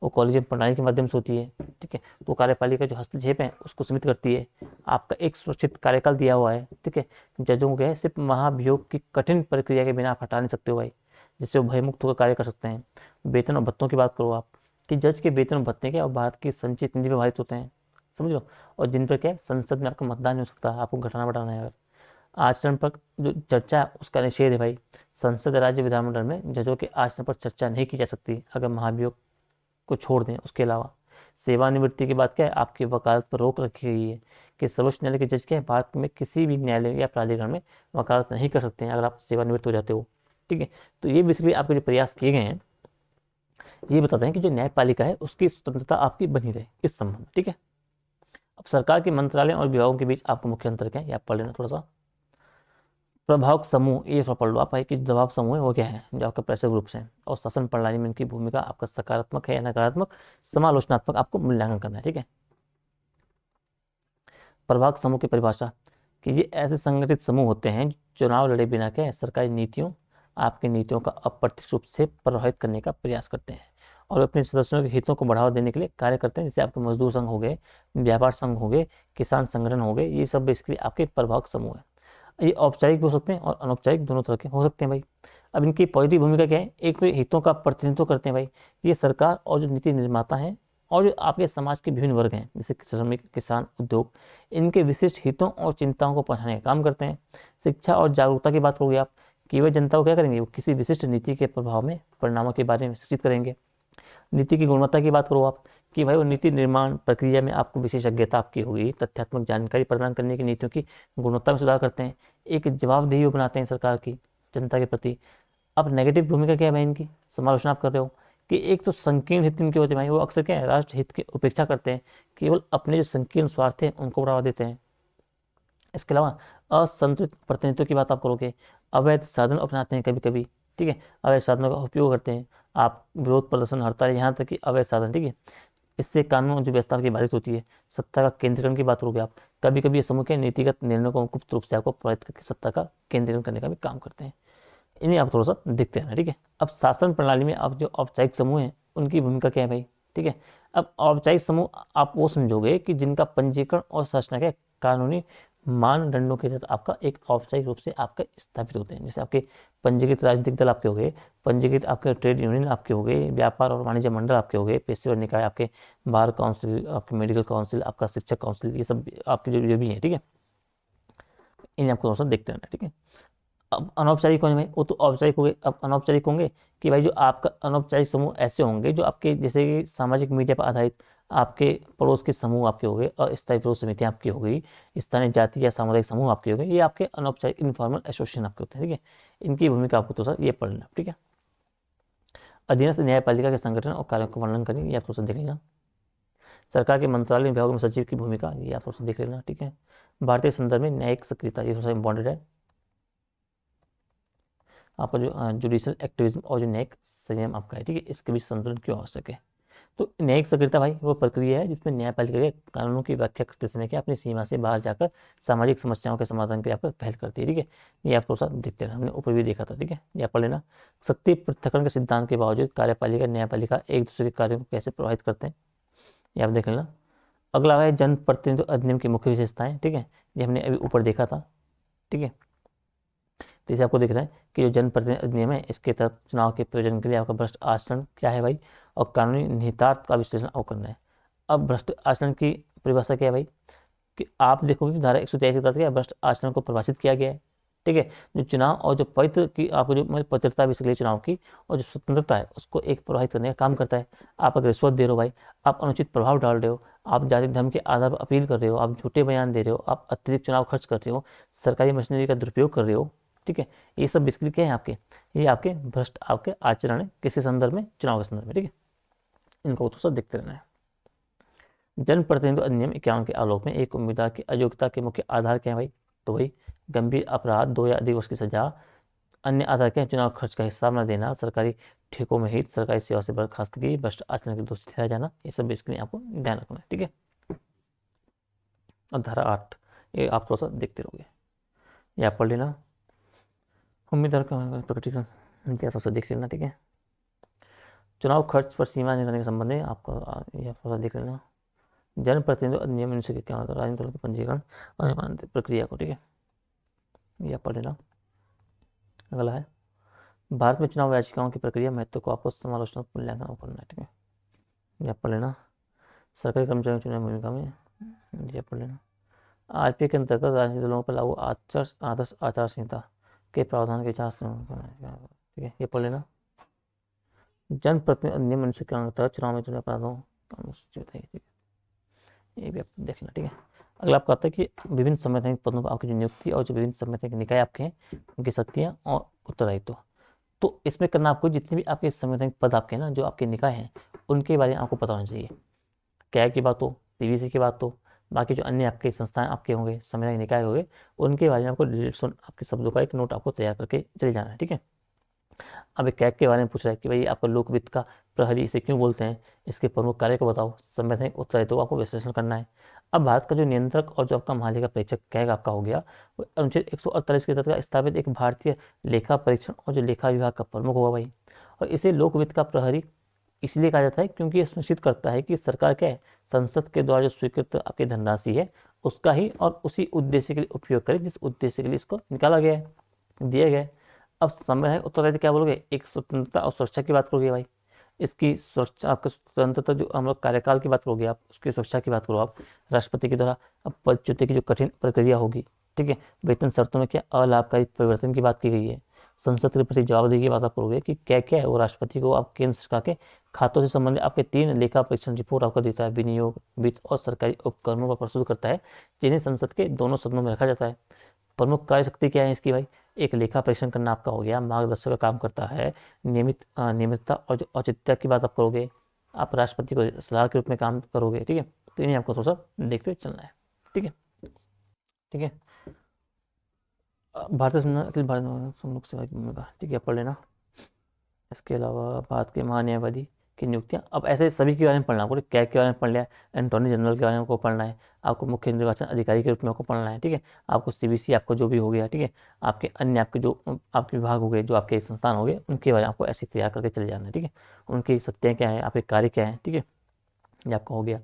वो कॉलेजियम प्रणाली के माध्यम से होती है, ठीक है। तो कार्यपालिका जो हस्तक्षेप है उसको सीमित करती है, आपका एक सुरक्षित कार्यकाल दिया हुआ है, ठीक है। जजों को सिर्फ महाभियोग की कठिन प्रक्रिया के बिना आप हटा नहीं सकते हो भाई, जिससे वो भयमुक्त होकर कार्य कर सकते हैं। वेतन और भत्तों की बात करो आप कि जज के वेतन और भत्ते क्या और भारत की संचित निधि प्रभावित होते हैं, समझ लो। और जिन पर क्या है संसद में आपका मतदान नहीं हो सकता, आपको घटाना बढ़ाना है। अगर आचरण पर जो चर्चा है उसका निषेध है भाई, संसद राज्य विधानमंडल में जजों के आचरण पर चर्चा नहीं की जा सकती अगर महाभियोग को छोड़ दें। उसके अलावा सेवानिवृत्ति की बात क्या है, आपकी वकालत पर रोक रखी गई है कि सर्वोच्च न्यायालय के जज क्या है भारत में किसी भी न्यायालय या प्राधिकरण में वकालत नहीं कर सकते हैं अगर आप सेवानिवृत्त हो जाते हो। ठीक है। तो ये बेसिकली आपके जो प्रयास किए गए हैं ये बताते हैं कि जो न्यायपालिका है उसकी स्वतंत्रता आपकी बनी रहे इस संबंध में, ठीक है। अब सरकार के मंत्रालय और विभागों के बीच आपको मुख्य अंतर क्या है, ये आप पढ़ लेना थोड़ा सा। प्रभावक समूह, ये थोड़ा पढ़ लो आप भाई कि दबाव समूह है वो क्या है, जो आपका प्रेशर ग्रुप्स हैं, और शासन प्रणाली में इनकी भूमिका आपका सकारात्मक है या नकारात्मक, समालोचनात्मक आपको मूल्यांकन करना है, ठीक है। प्रभावक समूह की परिभाषा कि ये ऐसे संगठित समूह होते हैं जो चुनाव लड़े बिना के सरकारी नीतियों, आपकी नीतियों का अप्रत्यक्ष रूप से प्रभावित करने का प्रयास करते हैं और वे अपने सदस्यों के हितों को बढ़ावा देने के लिए कार्य करते हैं। जैसे आपके मजदूर संघ हो गए, व्यापार संघ हो गए, किसान संगठन हो गए, ये सब बेसिकली आपके प्रभावक समूह है। ये औपचारिक भी हो सकते हैं और अनौपचारिक दोनों तरह के हो सकते हैं भाई। अब इनकी पॉजिटिव भूमिका क्या है, एक तो हितों का प्रतिनिधित्व करते हैं भाई, ये सरकार और जो नीति निर्माता हैं और जो आपके समाज के विभिन्न वर्ग हैं जैसे श्रमिक, किसान, उद्योग, इनके विशिष्ट हितों और चिंताओं को पहुंचाने का काम करते हैं। शिक्षा और जागरूकता की बात करोगे आप कि वे जनता को क्या करेंगे, वो किसी विशिष्ट नीति के प्रभाव में परिणामों के बारे में शिक्षित करेंगे। नीति की गुणवत्ता की बात करो आप कि भाई वो नीति निर्माण प्रक्रिया में आपको विशेषज्ञता आपकी होगी, तथ्यात्मक जानकारी प्रदान करने की नीतियों की गुणवत्ता में सुधार करते हैं, एक जवाबदेही बनाते हैं सरकार की जनता के प्रति। अब नेगेटिव भूमिका क्या है भाई इनकी, समालोचना आप कर रहे हो कि एक तो संकीर्ण हित इनके होते हैं भाई, वो अक्सर क्या है राष्ट्र हित की उपेक्षा करते हैं, केवल अपने जो संकीर्ण स्वार्थ हैं उनको बढ़ावा देते हैं। इसके अलावा असंतुलित प्रतिनिधित्व की बात आप करोगे, अवैध साधन अपनाते हैं कभी कभी, ठीक है, अवैध साधनों का उपयोग करते हैं, आप विरोध प्रदर्शन, हड़ताल, यहाँ तक कि अवैध साधन, ठीक है, इससे कानून जो व्यवस्था की बाधित होती है। सत्ता का केंद्रीकरण की बात करोगे आप, कभी कभी ये समूह के नीतिगत निर्णयों को गुप्त रूप से आपको प्रभावित करके सत्ता का केंद्रीकरण करने का भी काम करते हैं। इन्हें आप थोड़ा सा देखते रहना, ठीक है। अब शासन प्रणाली में आप जो औपचारिक समूह हैं उनकी भूमिका क्या है भाई, ठीक है। अब औपचारिक समूह आप वो समझोगे कि जिनका पंजीकरण और संरचना के कानूनी मानदंडों के तहत आपका एक औपचारिक रूप से आपका स्थापित होते हैं। जैसे आपके पंजीकृत राजनीतिक दल आपके हो गए, पंजीकृत आपके ट्रेड यूनियन आपके हो गए, व्यापार और वाणिज्य मंडल आपके हो गए, पेशेवर निकाय आपके, बार काउंसिल आपके, मेडिकल काउंसिल आपका, शिक्षक काउंसिल, ये सब आपके जो भी हैं, ठीक है। इन्हें आपको थोड़ा सा देखते रहना, ठीक है। अब अनौपचारिक कौन है भाई, वो तो औपचारिक हो गए। अब अनौपचारिक होंगे कि भाई जो आपका अनौपचारिक समूह ऐसे होंगे जो आपके जैसे कि सामाजिक मीडिया पर आधारित आपके पड़ोस के समूह आपके हो गए, अस्थायी विरोध समितियाँ आपकी हो गई, स्थानीय जाति या सामुदायिक समूह आपके हो गए, ये आपके अनौपचारिक इनफॉर्मल एसोसिएशन आपके होते हैं, ठीक है। इनकी भूमिका आपको तो सर ये पढ़ लेना, ठीक है। अधीनस्थ न्यायपालिका के संगठन और कार्यों का वर्णन करें, ये आप थोड़ा सा देख लेना। सरकार के मंत्रालय विभागों में सचिव की भूमिका, ये आप थोड़ा सा देख लेना, ठीक है। भारतीय संदर्भ में न्यायिक सक्रियता, ये थोड़ा सा इंपॉर्टेंट है। आपका जो जुडिशल एक्टिविज्म और जो न्यायिक संयम आपका है, ठीक है, इसके बीच संतुलन क्यों आवश्यक है। तो न्यायिक सक्रियता भाई वो प्रक्रिया है जिसमें न्यायपालिका के कानूनों की व्याख्या करते समय क्या अपनी सीमा से बाहर जाकर सामाजिक समस्याओं के समाधान के लिए आपको पहल करती है, ठीक है। ये आप थोड़ा सा देखते रहना, हमने ऊपर भी देखा था, ठीक है, ये आप पढ़ लेना। शक्ति पृथक्करण के सिद्धांत के बावजूद कार्यपालिका न्यायपालिका एक दूसरे के कार्यों को कैसे प्रभावित करते हैं, ये आप देख लेना। अगला है जनप्रतिनिधित्व अधिनियम की मुख्य विशेषताएं, ठीक है, ये हमने अभी ऊपर देखा था, ठीक है। तो इसे आपको दिख रहा है कि जो जनप्रतिनिधि अधिनियम है इसके तहत चुनाव के प्रयोजन के लिए आपका भ्रष्ट आचरण क्या है भाई, और कानूनी निहितार्थ का विश्लेषण आपको करना है। अब भ्रष्ट आचरण की परिभाषा क्या है भाई, कि आप देखोगे धारा 123 के तहत क्या भ्रष्ट आचरण को परिभाषित किया गया है, ठीक है। जो चुनाव और जो पवित्र की आपको जो मतलब पवित्रता बेसिकली चुनाव की और जो स्वतंत्रता है उसको एक प्रभावित करने का काम करता है। आप अगर रिश्वत दे रहे हो भाई, आप अनुचित प्रभाव डाल रहे हो, आप जाति धर्म के आधार पर अपील कर रहे हो, आप झूठे बयान दे रहे हो, आप अत्यधिक चुनाव खर्च कर रहे हो, सरकारी मशीनरी का दुरुपयोग कर रहे हो, ठीक है, ये सब बेसिकली क्या है आपके, ये आपके भ्रष्ट आपके आचरण है, किसके संदर्भ में, चुनाव के संदर्भ में, ठीक है। इनको तो सब देखते रहना है। जनप्रतिनिधित्व अधिनियम 51 के आलोक में एक उम्मीदवार की अयोग्यता के मुख्य आधार क्या है भाई, तो भाई गंभीर अपराध, 2 या अधिक वर्ष की सजा, अन्य आधार के चुनाव खर्च का हिसाब न देना, सरकारी ठेकों में हित, सरकारी सेवा से बर्खास्तगी, भ्रष्ट आचरण के दोषी ठहराया जाना, ये सब बेसिकली आपको ध्यान रखना है, ठीक है। और धारा 8 ये आप थोड़ा सा देखते रहोगे, ये आप पढ़ लेना। उम्मीदवार का प्रकटीकरण या थोड़ा सा देख लेना, ठीक है। चुनाव खर्च पर सीमा निर्धारण के संबंध में आपको यह थोड़ा सा देख लेना। जनप्रतिनिधित्व अधिनियम 19 के क्या होता है, राजनीतिक दलों के पंजीकरण और निबंधन प्रक्रिया को, ठीक है, यह पढ़ लेना। अगला है भारत में चुनाव याचिकाओं की प्रक्रिया महत्व को आपको समालोचनात्मक मूल्यांकन करना है, ठीक है, यह पढ़ लेना। सरकारी कर्मचारियों की चुनाव भूमिका में, यह पढ़ लेना। आरपीए के अंतर्गत राजनीतिक दलों पर लागू आदर्श आचार संहिता के प्रावधान के जांच, ठीक है, ये पढ़ लेना। जनप्रतिनिधि अधिनियम 19 के अंतर्गत चुनाव में चुने अपराधों का बताइए, ठीक है, ये भी आप देख लेना, ठीक है। अगला आपका आता है कि विभिन्न संवैधानिक पदों पर आपकी जो नियुक्ति और जो विभिन्न संवैधानिक निकाय आपके हैं उनकी शक्तियाँ और उत्तरदायित्व। तो इसमें करना आपको जितने भी आपके संवैधानिक पद आपके ना, जो आपके निकाय हैं, उनके बारे में आपको पता होना चाहिए। कैग की बात हो, सीबीसी की बात हो, बाकी जो अन्य आपके संस्थान आपके होंगे, संवैधानिक निकाय होंगे, उनके बारे में आपको डिटेल्स आपके शब्दों का एक नोट आपको तैयार करके चले जाना है, ठीक है। अब एक कैग के बारे में पूछ रहा है कि भाई आपका लोकवित्त का प्रहरी इसे क्यों बोलते हैं, इसके प्रमुख कार्य को बताओ, संवैधानिक उत्तरदायित्व आपको विश्लेषण करना है। अब भारत का जो नियंत्रक और जो आपका महालेखा परीक्षक कैग आपका हो गया, वो अनुच्छेद 148 के तहत स्थापित एक भारतीय लेखा परीक्षण और जो लेखा विभाग का प्रमुख होगा भाई। और इसे लोकवित्त का प्रहरी इसलिए कहा जाता है क्योंकि ये सुनिश्चित करता है कि सरकार क्या है, संसद के द्वारा जो स्वीकृत आपकी धनराशि है उसका ही और उसी उद्देश्य के लिए उपयोग करे जिस उद्देश्य के लिए इसको निकाला गया है, दिया गया है। अब संवैधानिक उत्तरदायित्व क्या बोलोगे, एक स्वतंत्रता और सुरक्षा की बात करोगे भाई, इसकी सुरक्षा, आपका स्वतंत्रता जो हम लोग कार्यकाल की बात करोगे आप, उसकी सुरक्षा की बात करो आप, राष्ट्रपति के द्वारा अब पदच्युति की जो कठिन प्रक्रिया होगी, ठीक है, वेतन शर्तों में क्या अलाभकारी परिवर्तन की बात की गई है, संसद के प्रति जवाबदेही की बात आप करोगे कि क्या क्या है वो राष्ट्रपति को आप केंद्र सरकार के खातों से संबंधित आपके 3 लेखा परीक्षण रिपोर्ट आपको देता है, विनियोग, वित्त और सरकारी उपक्रमों पर प्रस्तुत करता है, जिन्हें संसद के दोनों सदनों में रखा जाता है। प्रमुख कार्य शक्ति क्या है इसकी भाई, एक लेखा परीक्षण करना आपका हो गया, मार्गदर्शक का काम करता है, नियमितता और जो औचित्य की बात आप करोगे, आप राष्ट्रपति को सलाह के रूप में काम करोगे, ठीक है। तो इन्हें आपको थोड़ा सा देखते हुए चलना है, ठीक है, ठीक है। भारतीय अखिल भारत सम्मुख सेवा की भूमिका, ठीक है, पढ़ लेना। इसके अलावा भारत के महान्यायवादी की नियुक्तियां, अब ऐसे सभी के बारे में पढ़ना, आपको कैग के बारे में पढ़ लिया, अटॉर्नी जनरल के बारे में आपको पढ़ना है, आपको मुख्य निर्वाचन अधिकारी के रूप में आपको पढ़ना है, ठीक है, आपको सीबीसी आपको जो भी हो गया, ठीक है, आपके अन्य आपके जो आपके विभाग हो गए, जो आपके संस्थान हो गए, उनके बारे में आपको ऐसे तैयार करके चले जाना है, ठीक है, उनकी सत्याएँ क्या है, आपके कार्य क्या है, ठीक है, ये आपका हो गया।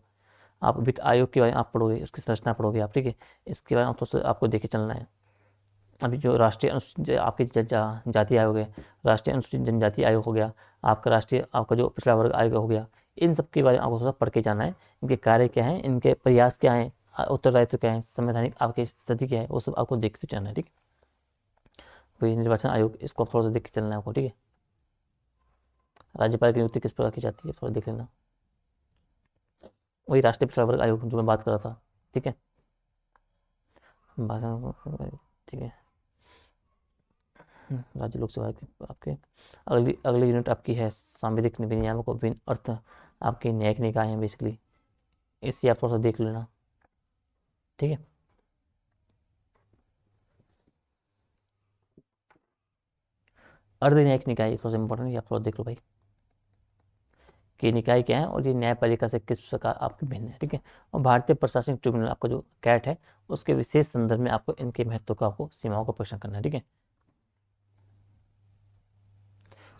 आप वित्त आयोग के बारे में आप पढ़ोगे, उसकी संरचना पढ़ोगे आप, ठीक है, इसके बारे में तो आपको देखे चलना है। अभी जो राष्ट्रीय अनुसूचित आपके जाति आयोग है, राष्ट्रीय अनुसूचित जनजाति आयोग हो गया, आपका राष्ट्रीय आपका जो पिछड़ा वर्ग आयोग हो गया, इन सब के बारे में आपको थोड़ा पढ़ के जाना है, इनके कार्य क्या है, इनके प्रयास क्या है, उत्तरदायित्व क्या है, संवैधानिक आपकी स्थिति क्या है, वो सब आपको देखते जाना है, ठीक है। वही निर्वाचन आयोग, इसको आप थोड़ा सा देख के चलना है आपको, ठीक है। राज्यपाल की नियुक्ति किस प्रकार की जाती है, थोड़ा देख लेना। वही राष्ट्रीय पिछड़ा वर्ग आयोग जो मैं बात कर रहा था, ठीक है, भाषा, ठीक है। राज्य लोक सेवा के आपके अगली अगली यूनिट आपकी है सांविधिक विनियामक और विभिन्न अर्थ आपके न्यायिक निकाय हैं बेसिकली, इसे आप थोड़ा सा देख लेना, ठीक है। अर्ध न्यायिक निकाय थोड़ा सा इंपॉर्टेंट है, आप थोड़ा देख लो भाई कि निकाय क्या है और ये न्यायपालिका से किस प्रकार आपके भिन्न है, ठीक है। और भारतीय प्रशासनिक ट्रिब्यूनल आपका जो कैट है, उसके विशेष संदर्भ में आपको इनके महत्व को, आपको सीमाओं का परीक्षण करना है, ठीक है।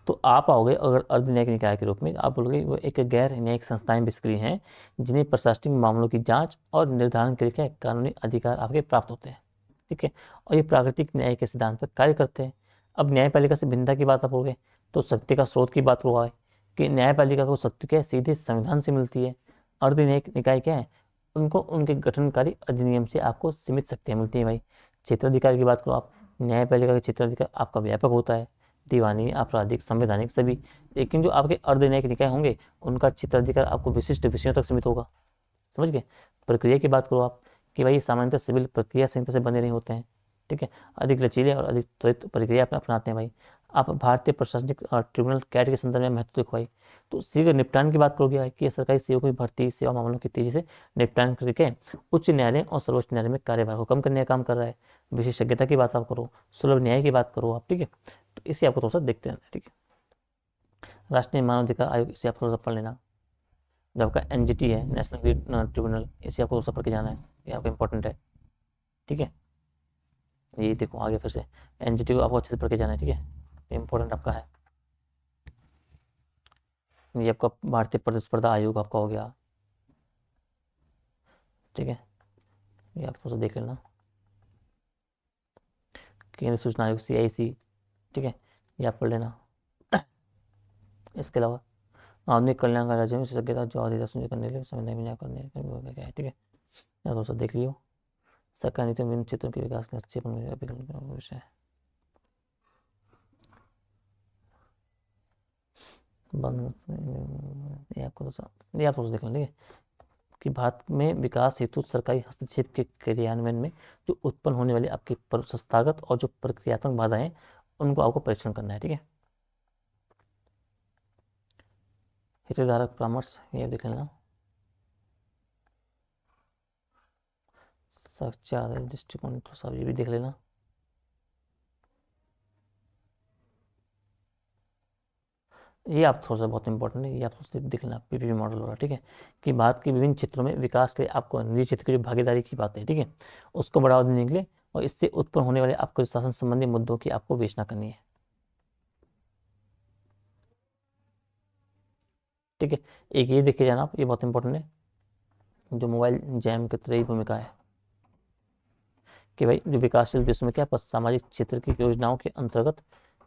तो आप आओगे अगर अर्ध न्यायिक निकाय के रूप में, आप बोलोगे वो एक गैर न्यायिक संस्थाएं बेसिकली हैं जिन्हें प्रशासनिक मामलों की जांच और निर्धारण के लिए क्या कानूनी अधिकार आपके प्राप्त होते हैं, ठीक है, और ये प्राकृतिक न्याय के सिद्धांत पर कार्य करते हैं। अब न्यायपालिका से भिन्नता की बात आप बोलोगे तो शक्ति का स्रोत की बात हुआ है कि न्यायपालिका को शक्ति क्या है, सीधे संविधान से मिलती है। अर्ध न्यायिक निकाय क्या है, उनको उनके गठनकारी अधिनियम से आपको सीमित शक्तियाँ मिलती हैं भाई। क्षेत्राधिकार की बात करो आप, न्यायपालिका का क्षेत्राधिकार आपका व्यापक होता है, दीवानी, आपराधिक, संवैधानिक सभी। लेकिन जो आपके अर्धन्यायिक निकाय होंगे उनका क्षेत्राधिकार आपको विशिष्ट विषयों तक सीमित होगा, समझ गए। प्रक्रिया की बात करो आप कि भाई सामान्यतः सिविल प्रक्रिया संहिता से बने नहीं होते हैं, ठीक है, अधिक लचीले और अधिक त्वरित प्रक्रिया अपनाते हैं भाई। आप भारतीय प्रशासनिक ट्रिब्यूनल कैट के संदर्भ में महत्व देखो भाई, तो शीघ्र निपटान की बात करोगे भाई कि सरकारी सेवकों की भर्ती सेवा मामलों की तेजी से निपटान करके उच्च न्यायालय और सर्वोच्च न्यायालय में कार्यभार को कम करने का काम कर रहा है। विशेषज्ञता की बात आप करो, सुलभ न्याय की बात करो आप, ठीक है, तो इसे आपको थोड़ा सा देखते रहना है, ठीक है। राष्ट्रीय मानवाधिकार आयोग, इसे आप थोड़ा सा पढ़ लेना। जो आपका एनजीटी है, नेशनल ग्रीड ट्रिब्यूनल, इसे आपको थोड़ा सा पढ़ के जाना है, ये आपका इंपॉर्टेंट है, ठीक है। ये देखो आगे फिर से एनजीटी को आपको अच्छे से पढ़ के जाना है, ठीक है, ये इंपॉर्टेंट आपका है। ये आपका भारतीय प्रतिस्पर्धा आयोग आपका हो गया, ठीक है, ये आप थोड़ा सा देख लेना। केंद्रीय सूचना आयोग CIC, ठीक है, ये आप पढ़ लेना। इसके अलावा आधुनिक कल्याणकारी राज्य में विशेषज्ञता जो अधिकार सुनिश्चित करने के लिए संविधान में न्याय करने का है, ठीक है, या थोड़ा सा देख लियो। सरकार नीति विभिन्न क्षेत्रों के विकास के अच्छे विषय है। ये आपको ये आप थोड़ा सा देख लें, ठीक है, कि भारत में विकास हेतु सरकारी हस्तक्षेप के क्रियान्वयन में जो उत्पन्न होने वाली आपकी संस्थागत और जो प्रक्रियात्मक बाधाएं, उनको आपको परीक्षण करना है, ठीक है। हितधारक परामर्श ये देख लेना। सच्चा आधारित दृष्टिकोण तो सब ये भी देख लेना। ये आप थोड़ा सा बहुत इंपॉर्टेंट है, ये आप सोचते देख लेना, पीपीपी मॉडल वाला, ठीक है, कि भारत के विभिन्न क्षेत्रों में विकास के लिए आपको निजी क्षेत्र की जो भागीदारी की बात है, ठीक है, उसको बढ़ावा देने के लिए और इससे उत्पन्न होने वाले आपको शासन संबंधी मुद्दों की आपको विवेचना करनी है, ठीक है। एक ये देखे जाना आप, ये बहुत इंपॉर्टेंट है, जो मोबाइल जैम की तरह ही भूमिका है कि भाई जो विकासशील देशों में क्या सामाजिक क्षेत्र की योजनाओं के अंतर्गत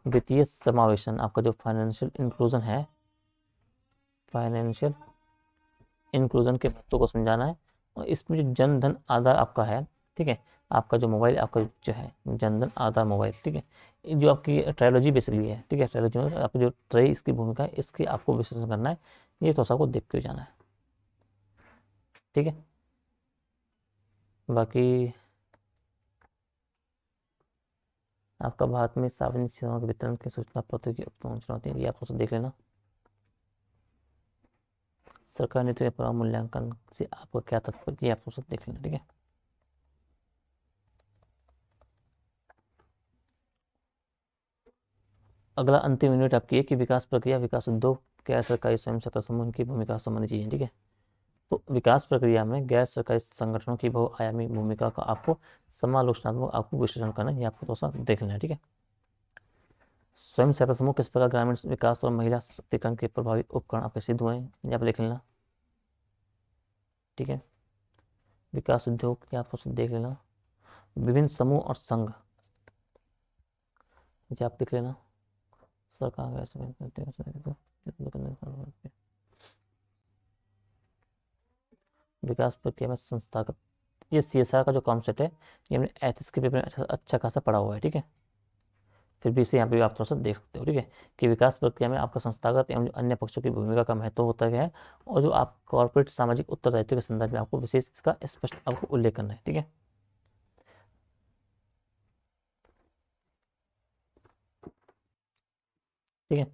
वित्तीय समावेशन, आपका जो फाइनेंशियल इंक्लूजन है, फाइनेंशियल इंक्लूजन के महत्व को समझाना है। और इसमें जो जन धन आधार आपका है, ठीक है, आपका जो मोबाइल आपका जो है जन धन आधार मोबाइल, ठीक है, ये जो आपकी ट्रायोलॉजी बेसिकली है, ठीक है, ट्रायोलॉजी में आपकी जो त्रय इसकी भूमिका है, इसकी आपको विश्लेषण करना है, ये तो सबको देखते हुए जाना है, ठीक है। बाकी आपका भारत में सार्वजनिक सेवाओं के वितरण की सूचना प्रौद्योगिकी उपकरण चुनौती, ये आप देख लेना। सरकार नीति के मूल्यांकन से आपको क्या तात्पर्य, ये आप देख लेना, ठीक है। अगला अंतिम यूनिट आपकी है कि विकास प्रक्रिया, विकास उद्योग, गैर सरकारी स्वयं सहायता समूह की भूमिका संबंधी चीजें, ठीक है। तो विकास प्रक्रिया में गैर सरकारी संगठनों की बहुआयामी भूमिका का आपको समालोचनात्मक आपको विश्लेषण करना है, ये आपको थोड़ा सा देख लेना है, ठीक है। स्वयं सहायता समूह किस प्रकार ग्रामीण विकास और महिला सशक्तिकरण के प्रभावी उपकरण आपके सिद्ध हुए हैं, ये आप देख लेना, ठीक है। विकास उद्योग ये आप थोड़ा सा देख लेना। विभिन्न समूह और संघ, ये आप देख लेना। सरकार विकास प्रक्रिया में संस्थागत, ये सीएसआर का जो कॉन्सेप्ट है ये हमने एथिक्स के पेपर में अच्छा खासा पढ़ा हुआ है, ठीक है। फिर भी इसे यहाँ पे भी आप थोड़ा सा देख सकते हो, ठीक है, कि विकास प्रक्रिया में आपका संस्थागत एवं अन्य पक्षों की भूमिका का महत्व होता है और जो आप कॉर्पोरेट सामाजिक उत्तरदायित्व के संदर्भ में आपको विशेष इसका स्पष्ट आपको उल्लेख करना है, ठीक है। ठीक है,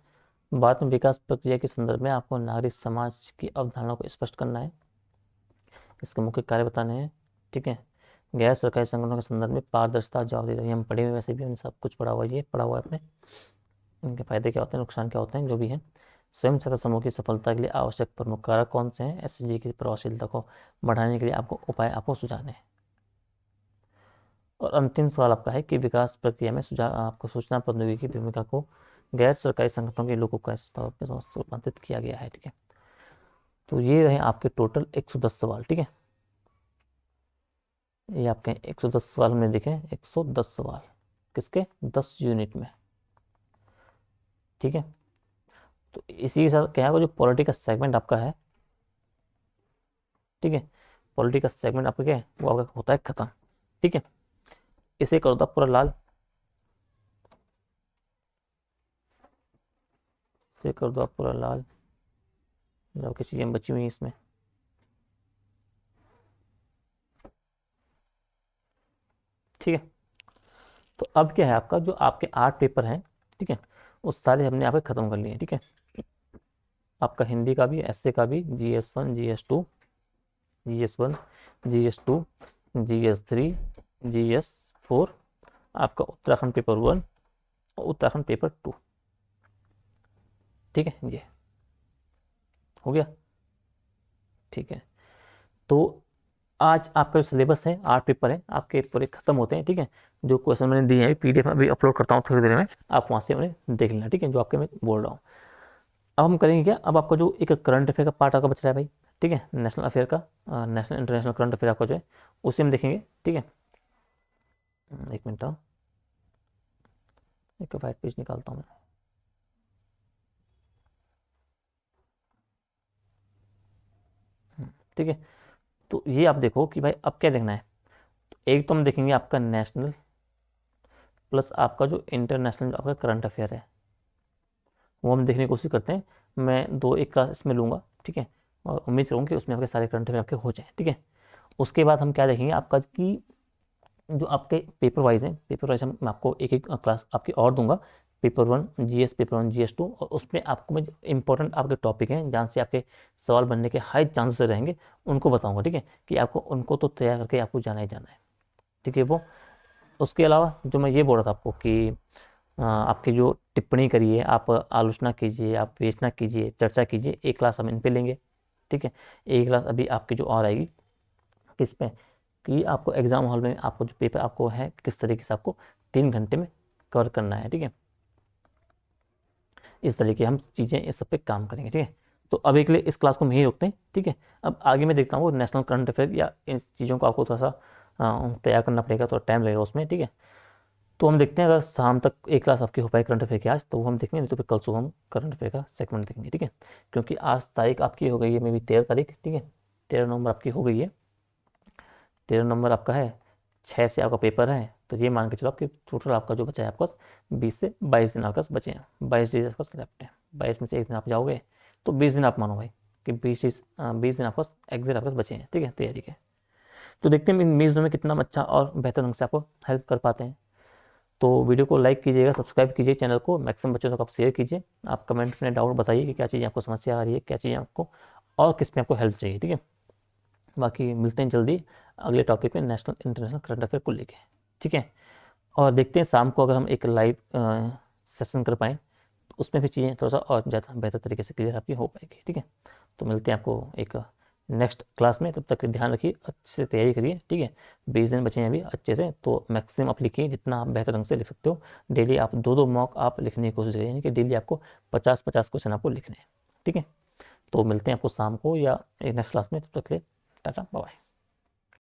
बाद में विकास प्रक्रिया के संदर्भ में आपको नागरिक समाज की अवधारणा को स्पष्ट करना है, इसके मुख्य कार्य बताने हैं, ठीक है। गैर सरकारी संगठनों के संदर्भ में पारदर्शिता, जवाबदेही, हम पढ़े हुए वैसे भी हमने सब कुछ पढ़ा हुआ है, ये पढ़ा हुआ है अपने, इनके फायदे क्या होते हैं, नुकसान क्या होते हैं, जो भी है। स्वयं सहायता समूह की सफलता के लिए आवश्यक प्रमुख कारक कौन से हैं, एसएचजी की प्रभावशीलता को बढ़ाने के लिए आपको उपाय आपको सुझाने हैं। और अंतिम सवाल आपका है कि विकास प्रक्रिया में सुझाव आपको सूचना प्रौद्योगिकी की भूमिका को गैर सरकारी संगठनों के लोगों का संस्थाओं के साथ रूपांतरित किया गया है, ठीक है। तो ये रहे आपके टोटल 110 सवाल, ठीक है। ये आपके 110 सवाल में देखें, 110 सवाल किसके, 10 यूनिट में, ठीक है। तो इसी के साथ क्या है, जो पॉलिटी का सेगमेंट आपका है, ठीक है, पॉलिटी का सेगमेंट आपका क्या है, वो आपका होता है खत्म, ठीक है। इसे कर दो पूरा लाल, इसे कर दो आप पूरा लाल, जो की चीजें बची हुई हैं इसमें, ठीक है। तो अब क्या है आपका, जो आपके 8 पेपर हैं, ठीक है, उस सारे हमने यहाँ पे खत्म कर लिए, ठीक है। आपका हिंदी का भी, एसए का भी, GS1 GS2 GS1 GS2 GS3 GS4, आपका उत्तराखंड पेपर 1 और उत्तराखंड पेपर 2, ठीक है, ये हो गया, ठीक है। तो आज आपका जो सिलेबस है, 8 पेपर है आपके पूरे खत्म होते हैं, ठीक है। जो क्वेश्चन मैंने दिए हैं PDF अभी अपलोड करता हूँ थोड़ी देर में, आप वहाँ से उन्हें देख लेना, ठीक है, जो आपके मैं बोल रहा हूँ। अब हम करेंगे क्या, अब आपका जो एक करंट अफेयर का पार्ट आपका बच रहा है भाई, ठीक है, नेशनल अफेयर का, नेशनल इंटरनेशनल करंट अफेयर आपका जो है उसे हम देखेंगे, ठीक है। एक मिनट, एक वाइट पेज निकालता हूँ मैं, ठीक है। तो ये आप देखो कि भाई अब क्या देखना है, तो एक तो हम देखेंगे आपका नेशनल प्लस आपका जो इंटरनेशनल आपका करंट अफेयर है, वो हम देखने की कोशिश करते हैं। मैं 2 एक क्लास इसमें लूँगा, ठीक है, और उम्मीद करूँगी कि उसमें आपके सारे करंट अफेयर आपके हो जाए, ठीक है। उसके बाद हम क्या देखेंगे आपका कि जो आपके पेपर वाइज हैं, पेपर वाइज हम मैं आपको एक एक क्लास आपकी और दूंगा, पेपर 1 जीएस, पेपर 1 जीएस 2, और उसमें आपको मैं इंपॉर्टेंट आपके टॉपिक हैं जहाँ से आपके सवाल बनने के हाई चांसेस रहेंगे उनको बताऊंगा, ठीक है, कि आपको उनको तो तैयार करके आपको जाना ही जाना है, ठीक है। वो उसके अलावा जो मैं ये बोल रहा था आपको कि आपकी जो टिप्पणी करिए, आप आलोचना कीजिए, आप विवेचना कीजिए, चर्चा कीजिए, एक क्लास हम इन पे लेंगे, ठीक है। एक क्लास अभी आपकी जो और आएगी किस पे, कि आपको एग्जाम हॉल में आपको जो पेपर आपको है किस तरीके से आपको 3 घंटे में कवर करना है, ठीक है। इस तरीके हम चीज़ें इस सब पे काम करेंगे, ठीक है। तो अभी के लिए इस क्लास को हम यहीं रोकते हैं, ठीक है। अब आगे मैं देखता हूँ नेशनल करंट अफेयर या इन चीज़ों को आपको थोड़ा सा तैयार करना पड़ेगा, थोड़ा टाइम लगेगा उसमें, ठीक है। तो हम देखते हैं अगर शाम तक एक क्लास आपकी हो पाए करंट अफेयर की आज, तो वो हम देखेंगे, नहीं तो फिर कल सुबह हम करंट अफेयर का सेगमेंट देखेंगे, ठीक है। क्योंकि आज तारीख आपकी हो गई है मे बी 13 तारीख, ठीक है। 13 नवंबर आपकी हो गई है, 13 नवंबर आपका है, 6 से आपका पेपर है, तो ये मान के चलो आपके टोटल आपका जो बचा है आपके पास 20 से 22 दिन आपके पास बचे हैं, 22 दिन आपके पास लेफ्ट है, 22 में से एक दिन आप जाओगे तो 20 दिन आप मानो भाई कि 20 दिन आपके पास एग्जिट आपके पास बचे हैं, ठीक है, तैयारी के। तो देखते हैं इन 20 दिनों में कितना अच्छा और बेहतर ढंग से आपको हेल्प कर पाते हैं। तो वीडियो को लाइक कीजिएगा, सब्सक्राइब कीजिए चैनल को, मैक्सिमम बच्चों तक आप शेयर कीजिए, आप कमेंट में डाउट बताइए कि क्या चीज़ें आपको समस्या आ रही है, क्या चीज़ें आपको और किस में आपको हेल्प चाहिए, ठीक है। बाकी मिलते हैं जल्दी अगले टॉपिक में नेशनल इंटरनेशनल करंट अफेयर को लेके, ठीक है। और देखते हैं शाम को अगर हम एक लाइव सेशन कर पाएँ तो उसमें भी चीज़ें थोड़ा सा और ज़्यादा बेहतर तरीके से क्लियर आपकी हो पाएगी, ठीक है। तो मिलते हैं आपको एक नेक्स्ट क्लास में, तब तक ध्यान रखिए, अच्छे से तैयारी करिए, ठीक है। 20 दिन बचे हैं अभी अच्छे से, तो मैक्सिमम आप लिखिए जितना आप बेहतर ढंग से लिख सकते हो। डेली आप 2-2 मॉक आप लिखने की कोशिश करिए, यानी कि डेली आपको 50-50 क्वेश्चन आपको लिखने हैं, ठीक है। तो मिलते हैं आपको शाम को या नेक्स्ट क्लास में, तब तक के लिए टाटा बाय।